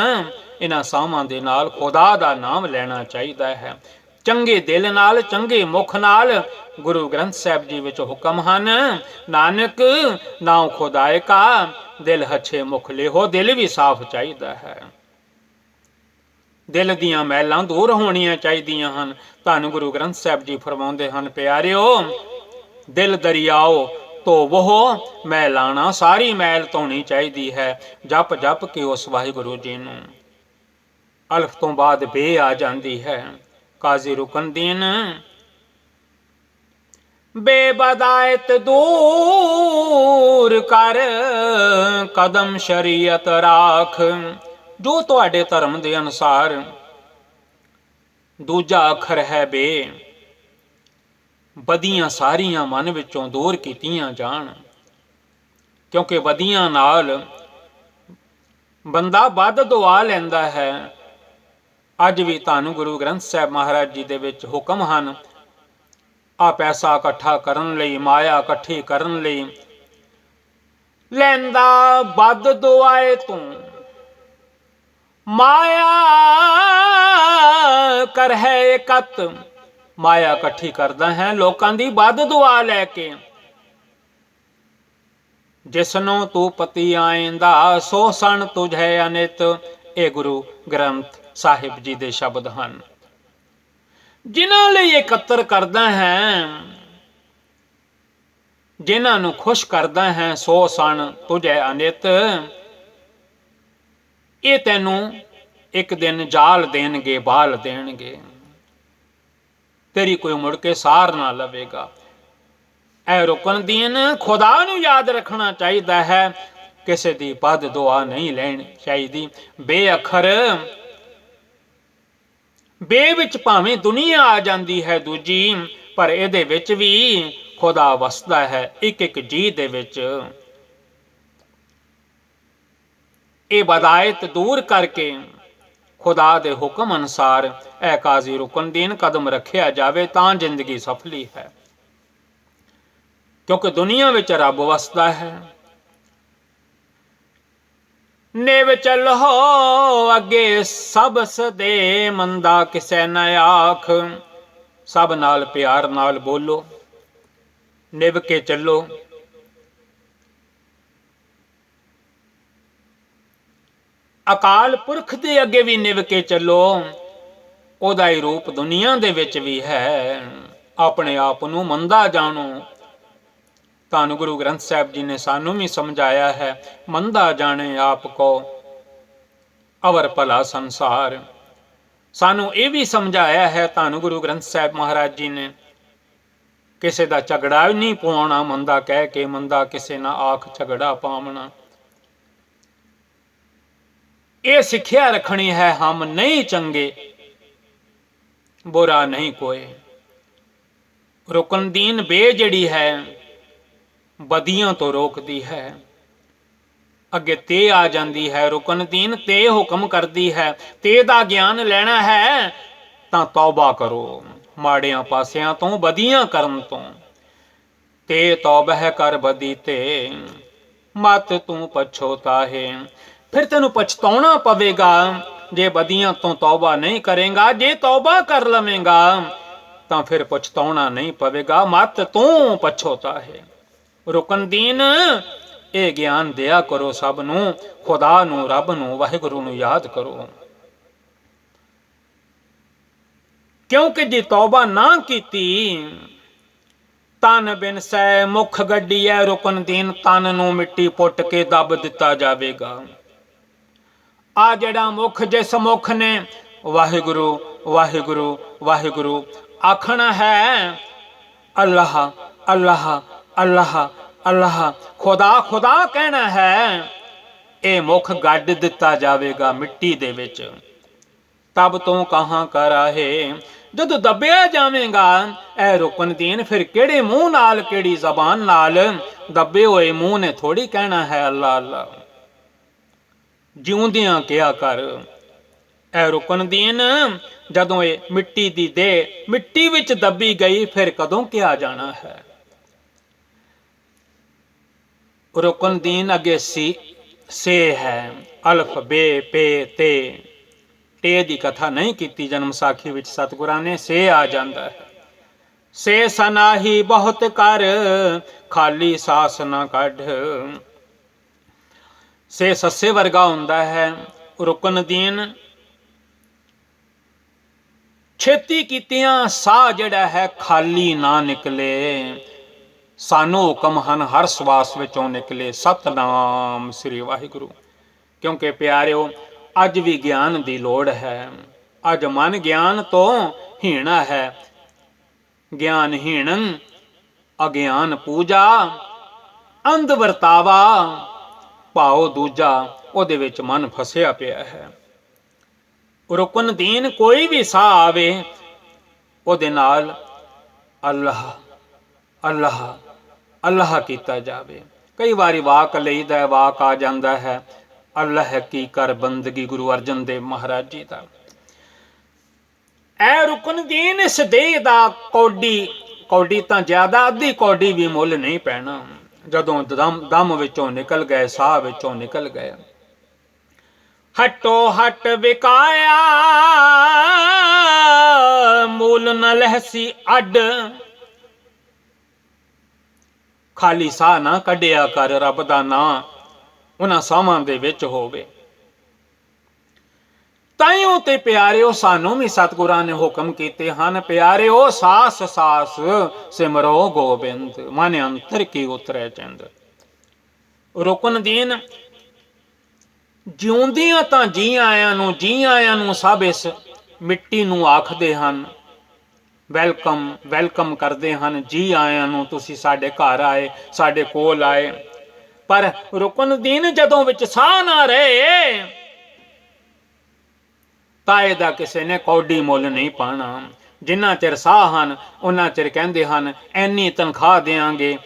ਇਹਨਾਂ ਸਾਹਾਂ ਦੇ ਨਾਲ ਖੁਦਾ ਦਾ ਨਾਮ ਲੈਣਾ ਚਾਹੀਦਾ ਹੈ, ਚੰਗੇ ਦਿਲ ਨਾਲ, ਚੰਗੇ ਮੁਖ ਨਾਲ। ਗੁਰੂ ਗ੍ਰੰਥ ਸਾਹਿਬ ਜੀ ਵਿੱਚ ਹੁਕਮ ਹਨ, ਨਾਨਕ ਨਾਉ ਖੁਦਾਏ ਕਾ, ਦਿਲ ਹੱਛੇ ਮੁਖ ਲਿਹੋ। ਦਿਲ ਵੀ ਸਾਫ਼ ਚਾਹੀਦਾ ਹੈ, ਦਿਲ ਦੀਆਂ ਮੈਲਾਂ ਦੂਰ ਹੋਣੀਆਂ ਚਾਹੀਦੀਆਂ ਹਨ। ਧੰਨ ਗੁਰੂ ਗ੍ਰੰਥ ਸਾਹਿਬ ਜੀ ਫਰਮਾਉਂਦੇ ਹਨ, ਪਿਆਰਿਓ ਦਿਲ ਦਰਿਆਓ ਧੋਵੋ ਮੈਲਾਣਾ। ਸਾਰੀ ਮੈਲ ਧੋਣੀ ਚਾਹੀਦੀ ਹੈ। ਜਪ ਜਪ ਕੇ ਉਸ ਵਾਹਿਗੁਰੂ ਜੀ ਨੂੰ। ਅਲਫ ਤੋਂ ਬਾਅਦ ਬੇ ਆ ਜਾਂਦੀ ਹੈ। ਕਾਜ਼ੀ ਰੁਕਨਦੀਨ ਬੇਬਦਾਇਤ ਦੂਰ ਕਰ, ਕਦਮ ਸ਼ਰੀਅਤ ਰਾਖ। ਜੋ ਤੁਹਾਡੇ ਧਰਮ ਦੇ ਅਨੁਸਾਰ ਦੂਜਾ ਅੱਖਰ ਹੈ ਬੇ, ਬਦੀਆਂ ਸਾਰੀਆਂ ਮਨ ਵਿੱਚੋਂ ਦੂਰ ਕੀਤੀਆਂ ਜਾਣ। ਕਿਉਂਕਿ ਬਦੀਆਂ ਨਾਲ ਬੰਦਾ ਵੱਧ ਦੁਆ ਲੈਂਦਾ ਹੈ। ਅੱਜ ਵੀ ਧੰਨ ਗੁਰੂ ਗ੍ਰੰਥ ਸਾਹਿਬ ਮਹਾਰਾਜ ਜੀ ਦੇ ਵਿੱਚ ਹੁਕਮ ਹਨ, ਆ ਪੈਸਾ ਇਕੱਠਾ ਕਰਨ ਲਈ, ਮਾਇਆ ਇਕੱਠੀ ਕਰਨ ਲਈ, ਲੈਂਦਾ ਵੱਧ ਦੁਆਏ ਤੂੰ, ਮਾਇਆ ਕਰ ਹੈ ਇਕੱਤ। ਮਾਇਆ ਇਕੱਠੀ ਕਰਦਾ ਹੈ ਲੋਕਾਂ ਦੀ ਵੱਧ ਦੁਆ ਲੈ ਕੇ। ਜਿਸਨੂੰ ਤੂੰ ਪਤੀ ਆਏਂਦਾ, ਸੋ ਸਣ ਤੁਝੇ ਅਨਿਤ। ਇਹ ਗੁਰੂ ਗ੍ਰੰਥ ਸਾਹਿਬ ਜੀ ਦੇ ਸ਼ਬਦ ਹਨ। ਜਿਨ੍ਹਾਂ ਲਈ ਇਕੱਤਰ ਕਰਦਾ ਹੈ, ਜਿਨ੍ਹਾਂ ਨੂੰ ਖੁਸ਼ ਕਰਦਾ ਹੈ, ਸੋ ਸਣ ਤੁਝੇ ਅਨਿਤ। ਇਹ ਤੈਨੂੰ ਇੱਕ ਦਿਨ ਜਾਲ ਦੇਣਗੇ, ਬਾਲ ਦੇਣਗੇ, ਤੇਰੀ ਕੋਈ ਮੁੜ ਕੇ ਸਾਰ ਨਾ ਲਵੇਗਾ। ਇਹ ਰੁਕਨ ਦੀਨ ਖੁਦਾ ਨੂੰ ਯਾਦ ਰੱਖਣਾ ਚਾਹੀਦਾ ਹੈ, ਕਿਸੇ ਦੀ ਵੱਧ ਦੁਆ ਨਹੀਂ ਲੈਣੀ ਚਾਹੀਦੀ। ਬੇਅਖਰ, ਬੇ ਵਿੱਚ ਭਾਵੇਂ ਦੁਨੀਆ ਆ ਜਾਂਦੀ ਹੈ ਦੂਜੀ, ਪਰ ਇਹਦੇ ਵਿੱਚ ਵੀ ਖੁਦਾ ਵਸਦਾ ਹੈ ਇੱਕ ਇੱਕ ਜੀਅ ਦੇ ਵਿੱਚ। ਇਹ ਬਦਾਇਤ ਦੂਰ ਕਰਕੇ ਖੁਦਾ ਦੇ ਹੁਕਮ ਅਨੁਸਾਰ ਇਹ ਕਾਜ਼ੀ ਰੁਕਨ ਦੀਨ ਕਦਮ ਰੱਖਿਆ ਜਾਵੇ ਤਾਂ ਜ਼ਿੰਦਗੀ ਸਫਲੀ ਹੈ। ਕਿਉਂਕਿ ਦੁਨੀਆ ਵਿੱਚ ਰੱਬ ਵਸਦਾ ਹੈ। ਨਿਵ ਚੱਲੋ ਅੱਗੇ ਸਭ ਸਦੇ, ਮੰਦਾ ਕਿਸੇ ਨਾ ਆਖ। ਸਭ ਨਾਲ ਪਿਆਰ ਨਾਲ ਬੋਲੋ, ਨਿਭ ਕੇ ਚੱਲੋ। ਅਕਾਲ ਪੁਰਖ ਦੇ ਅੱਗੇ ਵੀ ਨਿਭ ਕੇ ਚੱਲੋ। ਉਹਦਾ ਹੀ ਰੂਪ ਦੁਨੀਆ ਦੇ ਵਿੱਚ ਵੀ ਹੈ। ਆਪਣੇ ਆਪ ਨੂੰ ਮੰਦਾ ਜਾਣੋ। ਧੰਨ ਗੁਰੂ ਗ੍ਰੰਥ ਸਾਹਿਬ ਜੀ ਨੇ ਸਾਨੂੰ ਵੀ ਸਮਝਾਇਆ ਹੈ, ਮੰਦਾ ਜਾਣੇ ਆਪ ਕੋ ਅਵਰ ਭਲਾ ਸੰਸਾਰ। ਸਾਨੂੰ ਇਹ ਵੀ ਸਮਝਾਇਆ ਹੈ ਧੰਨ ਗੁਰੂ ਗ੍ਰੰਥ ਸਾਹਿਬ ਮਹਾਰਾਜ ਜੀ ਨੇ, ਕਿਸੇ ਦਾ ਝਗੜਾ ਵੀ ਨਹੀਂ ਪਵਾਉਣਾ ਮੰਦਾ ਕਹਿ ਕੇ, ਮੰਦਾ ਕਿਸੇ ਨਾ ਆਖ ਝਗੜਾ ਪਾਵਣਾ। ਇਹ ਸਿੱਖਿਆ ਰੱਖਣੀ ਹੈ, ਹਮ ਨਹੀਂ ਚੰਗੇ ਬੁਰਾ ਨਹੀਂ ਕੋਏ। ਰੁਕਨ ਦੀਨ ਬੇ ਜਿਹੜੀ ਹੈ ਬਦੀਆਂ ਤੋਂ ਰੋਕਦੀ ਹੈ। ਅੱਗੇ ਤੇ ਆ ਜਾਂਦੀ ਹੈ ਰੁਕਨ ਦੀਨ, ਤੇ ਹੁਕਮ ਕਰਦੀ ਹੈ। ਤੇ ਦਾ ਗਿਆਨ ਲੈਣਾ ਹੈ ਤਾਂ ਤੌਬਾ ਕਰੋ ਮਾੜਿਆਂ ਪਾਸਿਆਂ ਤੋਂ, ਬਦੀਆਂ ਕਰਨ ਤੋਂ। ਤੇ ਤੌਬਾ ਕਰ ਬਦੀ ਤੇ, ਮਤ ਤੂੰ ਪਛੋਤਾਹੇ। ਫਿਰ ਤੈਨੂੰ ਪਛਤਾਉਣਾ ਪਵੇਗਾ ਜੇ ਬਦੀਆਂ ਤੋਂ ਤੌਬਾ ਨਹੀਂ ਕਰੇਗਾ। ਜੇ ਤੌਬਾ ਕਰ ਲਵੇਂਗਾ ਤਾਂ ਫਿਰ ਪਛਤਾਉਣਾ ਨਹੀਂ ਪਵੇਗਾ। ਮਤ ਤੂੰ ਪਛੋਤਾਹੇ। ਰੁਕਨ ਦੀਨ ਇਹ ਗਿਆਨ ਦਿਆ ਕਰੋ ਸਭ ਨੂੰ, ਖੁਦਾ ਨੂੰ, ਰੱਬ ਨੂੰ, ਵਾਹਿਗੁਰੂ ਨੂੰ ਯਾਦ ਕਰੋ। ਕਿਉਂਕਿ ਜੇ ਤੌਬਾ ਨਾ ਕੀਤੀ, ਤਨ ਬਿਨ ਸੈ ਮੁਖ ਗੱਡੀਐ। ਰੁਕਨ ਦੀਨ ਤਨ ਨੂੰ ਮਿੱਟੀ ਪੁੱਟ ਕੇ ਦੱਬ ਦਿੱਤਾ ਜਾਵੇਗਾ। ਆ ਜਿਹੜਾ ਮੁਖ, ਜਿਸ ਮੁਖ ਨੇ ਵਾਹਿਗੁਰੂ ਵਾਹਿਗੁਰੂ ਵਾਹਿਗੁਰੂ ਆਖਣਾ ਹੈ, ਅੱਲਾਹ ਅੱਲਾਹ ਅੱਲਾਹ ਅੱਲਾਹ, ਖੁਦਾ ਖੁਦਾ ਕਹਿਣਾ ਹੈ, ਇਹ ਮੁਖ ਗੱਡ ਦਿੱਤਾ ਜਾਵੇਗਾ ਮਿੱਟੀ ਦੇ ਵਿੱਚ। ਤਬ ਤੋਂ ਕਹਾਂ ਕਰਾਹੇ, ਜਦੋਂ ਦੱਬਿਆ ਜਾਵੇਗਾ ਇਹ ਰੁਕਨ ਦੀਨ, ਫਿਰ ਕਿਹੜੇ ਮੂੰਹ ਨਾਲ, ਕਿਹੜੀ ਜ਼ਬਾਨ ਨਾਲ? ਦੱਬੇ ਹੋਏ ਮੂੰਹ ਨੇ ਥੋੜੀ ਕਹਿਣਾ ਹੈ ਅੱਲਾ ਅੱਲਾ। ਜਿਉਂਦਿਆਂ ਕਿਹਾ ਕਰ। ਇਹ ਰੁਕਨ ਦੀਨ ਜਦੋਂ ਇਹ ਮਿੱਟੀ ਦੀ ਦੇ ਮਿੱਟੀ ਵਿੱਚ ਦੱਬੀ ਗਈ, ਫਿਰ ਕਦੋਂ ਕਿਹਾ ਜਾਣਾ ਹੈ? ਰੁਕਨ ਦੀਨ ਅੱਗੇ ਸੀ ਸੇ ਹੈ, ਅਲਫ ਬੇ ਪੇ ਤੇ। ਟੇ ਦੀ ਕਥਾ ਨਹੀਂ ਕੀਤੀ ਜਨਮ ਸਾਖੀ ਵਿੱਚ ਸਤਿਗੁਰਾਂ ਨੇ। ਸੇ ਆ ਜਾਂਦਾ ਹੈ। ਸੇ ਸਨਾਹੀ ਬਹੁਤ ਕਰ, ਖਾਲੀ ਸਾਸ ਨਾ ਕੱਢ। ਸੇ ਸੱਸੇ ਵਰਗਾ ਹੁੰਦਾ ਹੈ। ਰੁਕਨ ਦੀਨ ਛੇਤੀ ਕੀਤਿਆਂ ਸਾਹ ਜਿਹੜਾ ਹੈ ਖਾਲੀ ਨਾ ਨਿਕਲੇ। ਸਾਨੂੰ ਹੁਕਮ ਹਨ ਹਰ ਸਵਾਸ ਵਿੱਚੋਂ ਨਿਕਲੇ ਸਤਨਾਮ ਸ੍ਰੀ ਵਾਹਿਗੁਰੂ। ਕਿਉਂਕਿ ਪਿਆਰਿਓ, ਅੱਜ ਵੀ ਗਿਆਨ ਦੀ ਲੋੜ ਹੈ। ਅੱਜ ਮਨ ਗਿਆਨ ਤੋਂ ਹੀਣਾ ਹੈ। ਗਿਆਨ ਹੀਣੰ ਅਗਿਆਨ ਪੂਜਾ ਅੰਧ ਵਰਤਾਵਾ ਭਾਉ ਦੂਜਾ, ਉਹਦੇ ਵਿੱਚ ਮਨ ਫਸਿਆ ਪਿਆ ਹੈ। ਰੁਕਨ ਦੀਨ ਕੋਈ ਵੀ ਸਾਹ ਆਵੇ ਉਹਦੇ ਨਾਲ ਅੱਲਾਹ ਅੱਲਾਹ ਅੱਲਾਹ ਕੀਤਾ ਜਾਵੇ। ਕਈ ਵਾਰੀ ਵਾਕ ਲਈਦਾ, ਵਾਕ ਆ ਜਾਂਦਾ ਹੈ ਅੱਲਾਹ ਕੀ ਕਰ ਬੰਦਗੀ, ਗੁਰੂ ਅਰਜਨ ਦੇਵ ਮਹਾਰਾਜ ਜੀ ਦਾ। ਐ ਰੁਕਨ ਦੀਨ ਇਸ ਦੇਹ ਦਾ ਕੌਡੀ ਤਾਂ ਜ਼ਿਆਦਾ, ਅੱਧੀ ਕੌਡੀ ਵੀ ਮੁੱਲ ਨਹੀਂ ਪੈਣਾ। ਜਦੋਂ ਦਮ ਵਿੱਚੋਂ ਨਿਕਲ ਗਏ, ਸਾਹ ਵਿੱਚੋਂ ਨਿਕਲ ਗਏ, ਹਟੋ ਹਟ ਵਿਕਾਇਆ ਮੂਲ ਨ ਲਹਿਸੀ ਅੱਡ। ਖਾਲੀ ਸਾਹ ਨਾ ਕੱਢਿਆ ਕਰ, ਰੱਬ ਦਾ ਨਾਂ ਉਹਨਾਂ ਸਾਹਾਂ ਦੇ ਵਿੱਚ ਹੋਵੇ। ਤਾਈਓ ਤੇ ਪਿਆਰਿਓ ਸਾਨੂੰ ਵੀ ਸਤਿਗੁਰਾਂ ਨੇ ਹੁਕਮ ਕੀਤੇ ਹਨ, ਪਿਆਰਿਓ ਸਾਸ ਸਾਸ ਸਿਮਰੋ ਗੋਬਿੰਦ, ਮਨ ਅੰਤਰ ਕੀ ਉਤਰੈ ਚੰਦ। ਰੁਕਨ ਦੀਨ ਜਿਉਂਦਿਆਂ ਤਾਂ ਜੀ ਆਇਆਂ ਨੂੰ ਸਭ ਇਸ ਮਿੱਟੀ ਨੂੰ ਆਖਦੇ ਹਨ, ਵੈਲਕਮ ਕਰਦੇ ਹਨ, ਜੀ ਆਇਆਂ ਨੂੰ ਤੁਸੀਂ ਸਾਡੇ ਘਰ ਆਏ, ਸਾਡੇ ਕੋਲ ਆਏ। ਪਰ ਰੁਕਨ ਦੀਨ ਜਦੋਂ ਵਿੱਚ ਸਾਹ ਨਾ ਰਹੇ ਤਾਂ ਇਹਦਾ ਕਿਸੇ ਨੇ ਕੌਡੀ ਮੁੱਲ ਨਹੀਂ ਪਾਣਾ। ਜਿੰਨਾ ਚਿਰ ਸਾਹ ਹਨ ਉਹਨਾਂ ਚਿਰ ਕਹਿੰਦੇ ਹਨ ਐਨੀ ਤਨਖਾਹ ਦੇਵਾਂਗੇ,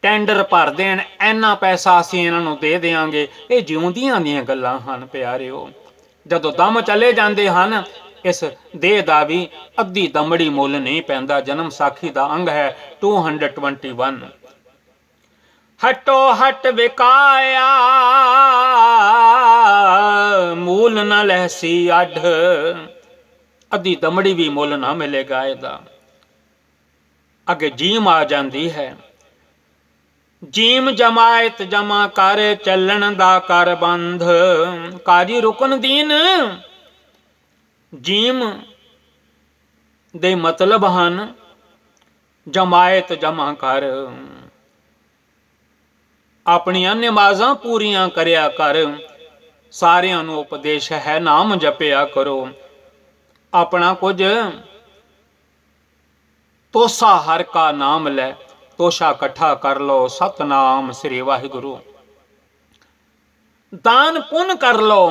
ਟੈਂਡਰ ਭਰ ਦੇਣ, ਇੰਨਾ ਪੈਸਾ ਅਸੀਂ ਇਹਨਾਂ ਨੂੰ ਦੇ ਦਿਆਂਗੇ। ਇਹ ਜਿਉਂਦਿਆਂ ਦੀਆਂ ਗੱਲਾਂ ਹਨ ਪਿਆਰਿਓ। ਜਦੋਂ ਦਮ ਚਲੇ ਜਾਂਦੇ ਹਨ ਇਸ ਦੇਹ ਦਾ ਵੀ ਅੱਧੀ ਦਮੜੀ ਮੁੱਲ ਨਹੀਂ ਪੈਂਦਾ। ਜਨਮ ਸਾਖੀ ਦਾ ਅੰਗ ਹੈ 221। ਹਟੋ ਹਟ ਵਿਕਾਇਆ ਮੂਲ ਨ ਲਹਿਸੀ ਅੱਡ। ਅੱਧੀ ਦਮੜੀ ਵੀ ਮੁੱਲ ਨਾ ਮਿਲੇਗਾ ਇਹਦਾ। ਅੱਗੇ ਜੀਮ ਆ ਜਾਂਦੀ ਹੈ, ਜੀਮ ਜਮਾਇਤ ਜਮਾ ਕਰ ਚੱਲਣ ਦਾ ਕਰ ਬੰਧ। ਕਾਜੀ ਰੁਕਨ ਦੀਨ ਜੀਮ ਦੇ ਮਤਲਬ ਹਨ ਜਮਾਇਤ ਜਮਾ ਕਰ, ਆਪਣੀਆਂ ਨਮਾਜ਼ਾਂ ਪੂਰੀਆਂ ਕਰਿਆ ਕਰ। ਸਾਰਿਆਂ ਨੂੰ ਉਪਦੇਸ਼ ਹੈ ਨਾਮ ਜਪਿਆ ਕਰੋ। ਆਪਣਾ ਕੁਝ ਤੋਸਾ ਹਰ ਕਾ ਨਾਮ ਲੈ, ਤੋਸ਼ਾ ਇਕੱਠਾ ਕਰ ਲਓ, ਸਤਨਾਮ ਸ੍ਰੀ ਵਾਹਿਗੁਰੂ। ਦਾਨ ਪੁੰਨ ਕਰ ਲਓ।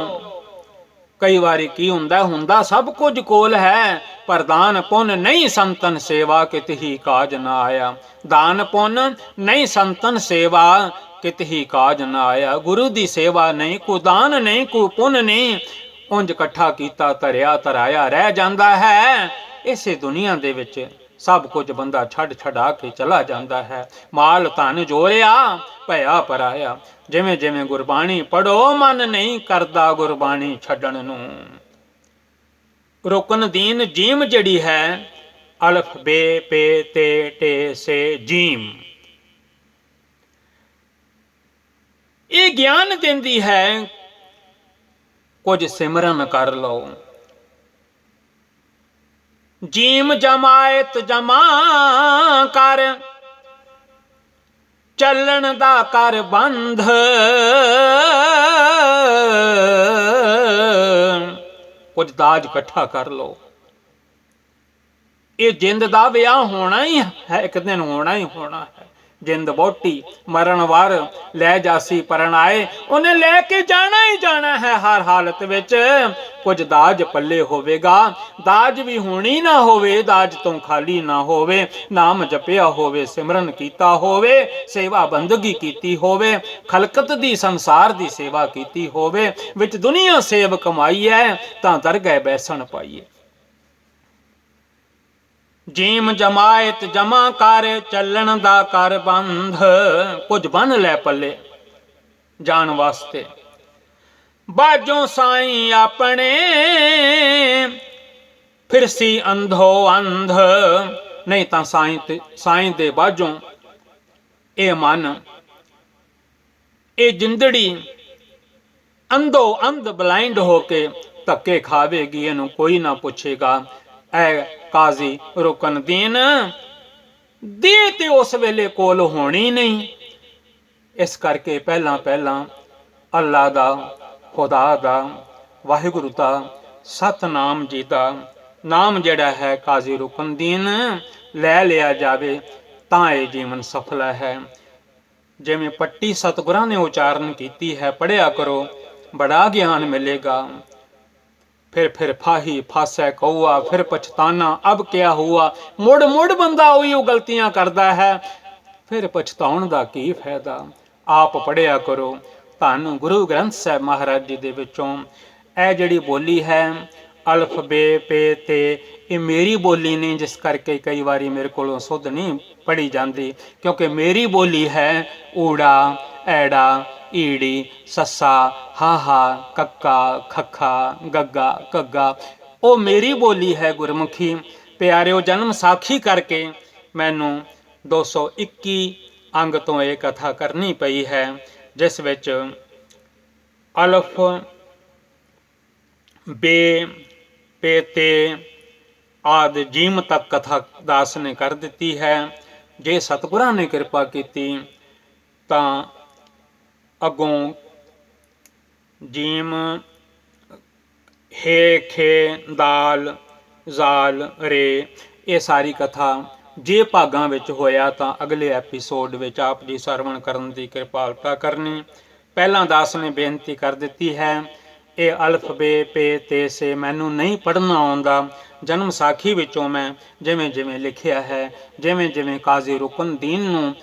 ਕਈ ਵਾਰੀ ਕੀ ਹੁੰਦਾ ਸਭ ਕੁਝ ਕੋਲ ਹੈ, ਪਰ ਦਾਨ ਪੁੰਨ ਨਹੀਂ ਸੰਤਨ ਸੇਵਾ ਕਿਤ ਹੀ ਕਾਜ ਨਾ ਆਇਆ। ਦਾਨ ਪੁੰਨ ਨਹੀਂ ਸੰਤਨ ਸੇਵਾ ਕਿਤ ਹੀ ਕਾਜ ਨਾ ਆਇਆ। ਗੁਰੂ ਦੀ ਸੇਵਾ ਨਹੀਂ, ਕੋ ਦਾਨ ਨਹੀਂ, ਕੋ ਪੁੰਨ ਨਹੀਂ, ਉਂਝ ਇਕੱਠਾ ਕੀਤਾ ਧਰਿਆ ਧਰਾਇਆ ਰਹਿ ਜਾਂਦਾ ਹੈ। ਇਸੇ ਦੁਨੀਆ ਦੇ ਵਿੱਚ ਸਭ ਕੁਝ ਬੰਦਾ ਛੱਡ ਛਡਾ ਕੇ ਚਲਾ ਜਾਂਦਾ ਹੈ। ਮਾਲ ਧਨ ਜੋਰਿਆ ਭਇਆ ਪਰਾਇਆ। ਜਿਵੇਂ ਜਿਵੇਂ ਗੁਰਬਾਣੀ ਪੜੋ ਮਨ ਨਹੀਂ ਕਰਦਾ ਗੁਰਬਾਣੀ ਛੱਡਣ ਨੂੰ। ਰੁਕਨ ਦੀਨ ਜੀਮ ਜਿਹੜੀ ਹੈ ਅਲਫ ਬੇ ਪੇ ਤੇ ਟੇ ਸੇ ਜੀਮ, ਇਹ ਗਿਆਨ ਦਿੰਦੀ ਹੈ ਕੁਝ ਸਿਮਰਨ ਕਰ ਲਓ। ਜੀਮ ਜਮਾਇਤ ਜਮਾ ਕਰ ਚੱਲਣ ਦਾ ਕਰ ਬੰਧ। ਕੁਝ ਦਾਜ ਇਕੱਠਾ ਕਰ ਲਓ। ਇਹ ਜਿੰਦ ਦਾ ਵਿਆਹ ਹੋਣਾ ਹੀ ਹੈ, ਇੱਕ ਦਿਨ ਹੋਣਾ ਹੀ ਹੋਣਾ ਹੈ। ਜਿੰਦ ਵਹੁਟੀ ਮਰਨ ਵਾਰ ਲੈ ਜਾਸੀ ਪਰਨ ਆਏ, ਉਹਨੇ ਲੈ ਕੇ ਜਾਣਾ ਹੀ ਜਾਣਾ ਹੈ ਹਰ ਹਾਲਤ ਵਿੱਚ। ਕੁਝ ਦਾਜ ਪੱਲੇ ਹੋਵੇਗਾ, ਦਾਜ ਵੀ ਹੋਣੀ ਨਾ ਹੋਵੇ, ਦਾਜ ਤੋਂ ਖਾਲੀ ਨਾ ਹੋਵੇ। ਨਾਮ ਜਪਿਆ ਹੋਵੇ, ਸਿਮਰਨ ਕੀਤਾ ਹੋਵੇ, ਸੇਵਾ ਬੰਦਗੀ ਕੀਤੀ ਹੋਵੇ, ਖਲਕਤ ਦੀ ਸੰਸਾਰ ਦੀ ਸੇਵਾ ਕੀਤੀ ਹੋਵੇ, ਵਿੱਚ ਦੁਨੀਆ ਸੇਵ ਕਮਾਈ ਹੈ ਤਾਂ ਦਰਗਹਿ ਬੈਸਣ ਪਾਈਏ। ਜੀਮ ਜਮਾਇਤ ਜਮਾ ਕਰ ਚੱਲਣ ਦਾ ਕਰ ਬੰਧ। ਕੁਝ ਬੰਨ ਲੈ ਪੱਲੇ ਜਾਣ ਵਾਸਤੇ। ਬਾਝੋਂ ਸਾਈਂ ਆਪਣੇ ਫਿਰਸੀ ਅੰਧੋ ਅੰਧ। ਨਹੀਂ ਤਾਂ ਸਾਈਂ ਦੇ ਬਾਝੋਂ ਇਹ ਮਨ, ਇਹ ਜਿੰਦੜੀ ਅੰਧੋ ਅੰਧ ਬਲਾਈਂਡ ਹੋ ਕੇ ਧੱਕੇ ਖਾਵੇਗੀ। ਇਹਨੂੰ ਕੋਈ ਨਾ ਪੁੱਛੇਗਾ। ਐ ਕਾਜ਼ੀ ਰੁਕਨ ਦੀਨ ਦੇ ਤੇ ਉਸ ਵੇਲੇ ਕੋਲ ਹੋਣੀ ਨਹੀਂ। ਇਸ ਕਰਕੇ ਪਹਿਲਾਂ ਅੱਲਾ ਦਾ, ਖੁਦਾ ਦਾ, ਵਾਹਿਗੁਰੂ ਦਾ, ਸਤਨਾਮ ਜੀ ਦਾ ਨਾਮ ਜਿਹੜਾ ਹੈ ਕਾਜ਼ੀ ਰੁਕਨ ਦੀਨ ਲੈ ਲਿਆ ਜਾਵੇ। ਤਾਂ ਇਹ ਜੀਵਨ ਸਫਲ ਹੈ। ਜਿਵੇਂ ਪੱਟੀ ਸਤਿਗੁਰਾਂ ਨੇ ਉਚਾਰਨ ਕੀਤੀ ਹੈ, ਪੜ੍ਹਿਆ ਕਰੋ ਬੜਾ ਗਿਆਨ ਮਿਲੇਗਾ। ਫਿਰ ਫਾਹੀ ਫਾਸੈ ਕਊਆ, ਫਿਰ ਪਛਤਾਨਾ ਅਬ ਕਿਆ ਹੁਆ। ਮੁੜ ਮੁੜ ਬੰਦਾ ਉਹੀ ਗਲਤੀਆਂ ਕਰਦਾ ਹੈ, ਫਿਰ ਪਛਤਾਉਣ ਦਾ ਕੀ ਫਾਇਦਾ। ਆਪ ਪੜ੍ਹਿਆ ਕਰੋ। ਧੰਨ ਗੁਰੂ ਗ੍ਰੰਥ ਸਾਹਿਬ ਮਹਾਰਾਜ ਜੀ ਦੇ ਵਿੱਚੋਂ ਇਹ ਜਿਹੜੀ ਬੋਲੀ ਹੈ ਅਲਫ ਬੇ ਪੇ ਤੇ, ਇਹ ਮੇਰੀ ਬੋਲੀ ਨਹੀਂ, ਜਿਸ ਕਰਕੇ ਕਈ ਵਾਰੀ ਮੇਰੇ ਕੋਲੋਂ ਸੁੱਧ ਨਹੀਂ ਪੜ੍ਹੀ ਜਾਂਦੀ, ਕਿਉਂਕਿ ਮੇਰੀ ਬੋਲੀ ਹੈ ਊੜਾ ਐੜਾ ਈੜੀ ਸੱਸਾ ਹਾਹਾ ਕੱਕਾ ਖੱਖਾ ਗੱਗਾ ਘੱਗਾ। ਉਹ ਮੇਰੀ ਬੋਲੀ ਹੈ ਗੁਰਮੁਖੀ। ਪਿਆਰਿਓ, ਜਨਮ ਸਾਖੀ ਕਰਕੇ ਮੈਨੂੰ 221 ਅੰਗ ਤੋਂ ਇਹ ਕਥਾ ਕਰਨੀ ਪਈ ਹੈ, ਜਿਸ ਵਿੱਚ ਅਲਫ ਬੇ ਪੇ ਤੇ ਆਦਿ ਜੀਮ ਤੱਕ ਕਥਾ ਦਾਸ ਨੇ ਕਰ ਦਿੱਤੀ ਹੈ। ਜੇ ਸਤਿਗੁਰਾਂ ਨੇ ਕਿਰਪਾ ਕੀਤੀ ਤਾਂ ਅੱਗੋਂ ਜੀਮ ਹੇ ਖੇ ਦਾਲ ਜ਼ਾਲ ਰੇ, ਇਹ ਸਾਰੀ ਕਥਾ ਜੇ ਭਾਗਾਂ ਵਿੱਚ ਹੋਇਆ ਤਾਂ ਅਗਲੇ ਐਪੀਸੋਡ ਵਿੱਚ ਆਪ ਜੀ ਸਰਵਣ ਕਰਨ ਦੀ ਕਿਰਪਾਲਤਾ ਕਰਨੀ। ਪਹਿਲਾਂ ਦਾਸ ਨੇ ਬੇਨਤੀ ਕਰ ਦਿੱਤੀ ਹੈ, ਇਹ ਅਲਫ ਬੇ ਪੇ ਤੇ ਸੇ ਮੈਨੂੰ ਨਹੀਂ ਪੜ੍ਹਨਾ ਆਉਂਦਾ। ਜਨਮ ਸਾਖੀ ਵਿੱਚੋਂ ਮੈਂ ਜਿਵੇਂ ਜਿਵੇਂ ਲਿਖਿਆ ਹੈ, ਜਿਵੇਂ ਜਿਵੇਂ ਕਾਜ਼ੀ ਰੁਕਨਦੀਨ ਨੂੰ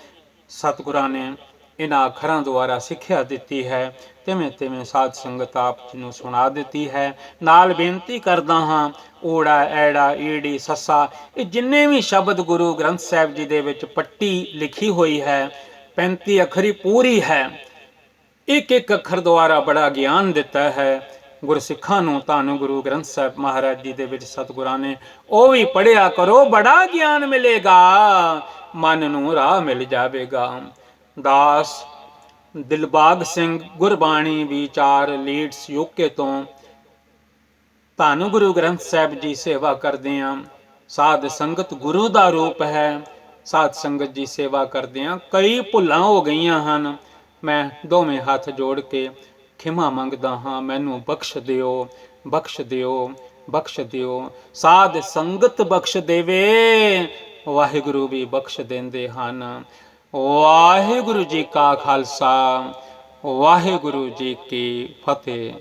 ਸਤਿਗੁਰਾਂ ਨੇ ਇਹਨਾਂ ਅੱਖਰਾਂ ਦੁਆਰਾ ਸਿੱਖਿਆ ਦਿੱਤੀ ਹੈ, ਤਿਵੇਂ ਤਿਵੇਂ ਸਾਧ ਸੰਗਤ ਆਪ ਜੀ ਨੂੰ ਸੁਣਾ ਦਿੱਤੀ ਹੈ। ਨਾਲ ਬੇਨਤੀ ਕਰਦਾ ਹਾਂ, ਊੜਾ ਐੜਾ ਈੜੀ ਸੱਸਾ, ਇਹ ਜਿੰਨੇ ਵੀ ਸ਼ਬਦ ਗੁਰੂ ਗ੍ਰੰਥ ਸਾਹਿਬ ਜੀ ਦੇ ਵਿੱਚ ਪੱਟੀ ਲਿਖੀ ਹੋਈ ਹੈ 35 ਅੱਖਰੀ ਪੂਰੀ ਹੈ, ਇੱਕ ਇੱਕ ਅੱਖਰ ਦੁਆਰਾ ਬੜਾ ਗਿਆਨ ਦਿੱਤਾ ਹੈ ਗੁਰਸਿੱਖਾਂ ਨੂੰ। ਤੁਹਾਨੂੰ ਗੁਰੂ ਗ੍ਰੰਥ ਸਾਹਿਬ ਮਹਾਰਾਜ ਜੀ ਦੇ ਵਿੱਚ ਸਤਿਗੁਰਾਂ ਨੇ ਉਹ ਵੀ ਪੜ੍ਹਿਆ ਕਰੋ, ਬੜਾ ਗਿਆਨ ਮਿਲੇਗਾ, ਮਨ ਨੂੰ ਰਾਹ ਮਿਲ ਜਾਵੇਗਾ। ਦਾਸ ਦਿਲਬਾਗ ਸਿੰਘ ਗੁਰਬਾਣੀ ਵਿਚਾਰ ਲੀਡਸ ਯੂਕੇ ਤੋਂ ਧੰਨ ਗੁਰੂ ਗ੍ਰੰਥ ਸਾਹਿਬ ਜੀ ਸੇਵਾ ਕਰਦੇ ਹਾਂ। ਸਾਧ ਸੰਗਤ ਗੁਰੂ ਦਾ ਰੂਪ ਹੈ। ਸਾਧ ਸੰਗਤ ਜੀ ਸੇਵਾ ਕਰਦੇ ਹਾਂ, ਕਈ ਭੁੱਲਾਂ ਹੋ ਗਈਆਂ ਹਨ, ਮੈਂ ਦੋਵੇਂ ਹੱਥ ਜੋੜ ਕੇ ਖਿਮਾ ਮੰਗਦਾ ਹਾਂ, ਮੈਨੂੰ ਬਖਸ਼ ਦਿਓ, ਬਖਸ਼ ਦਿਓ, ਬਖਸ਼ ਦਿਓ। ਸਾਧ ਸੰਗਤ ਬਖਸ਼ ਦੇਵੇ, ਵਾਹਿਗੁਰੂ ਵੀ ਬਖਸ਼ ਦਿੰਦੇ ਹਨ। ਵਾਹਿਗੁਰੂ ਜੀ ਕਾ ਖਾਲਸਾ, ਵਾਹਿਗੁਰੂ ਜੀ ਕੀ ਫਤਿਹ।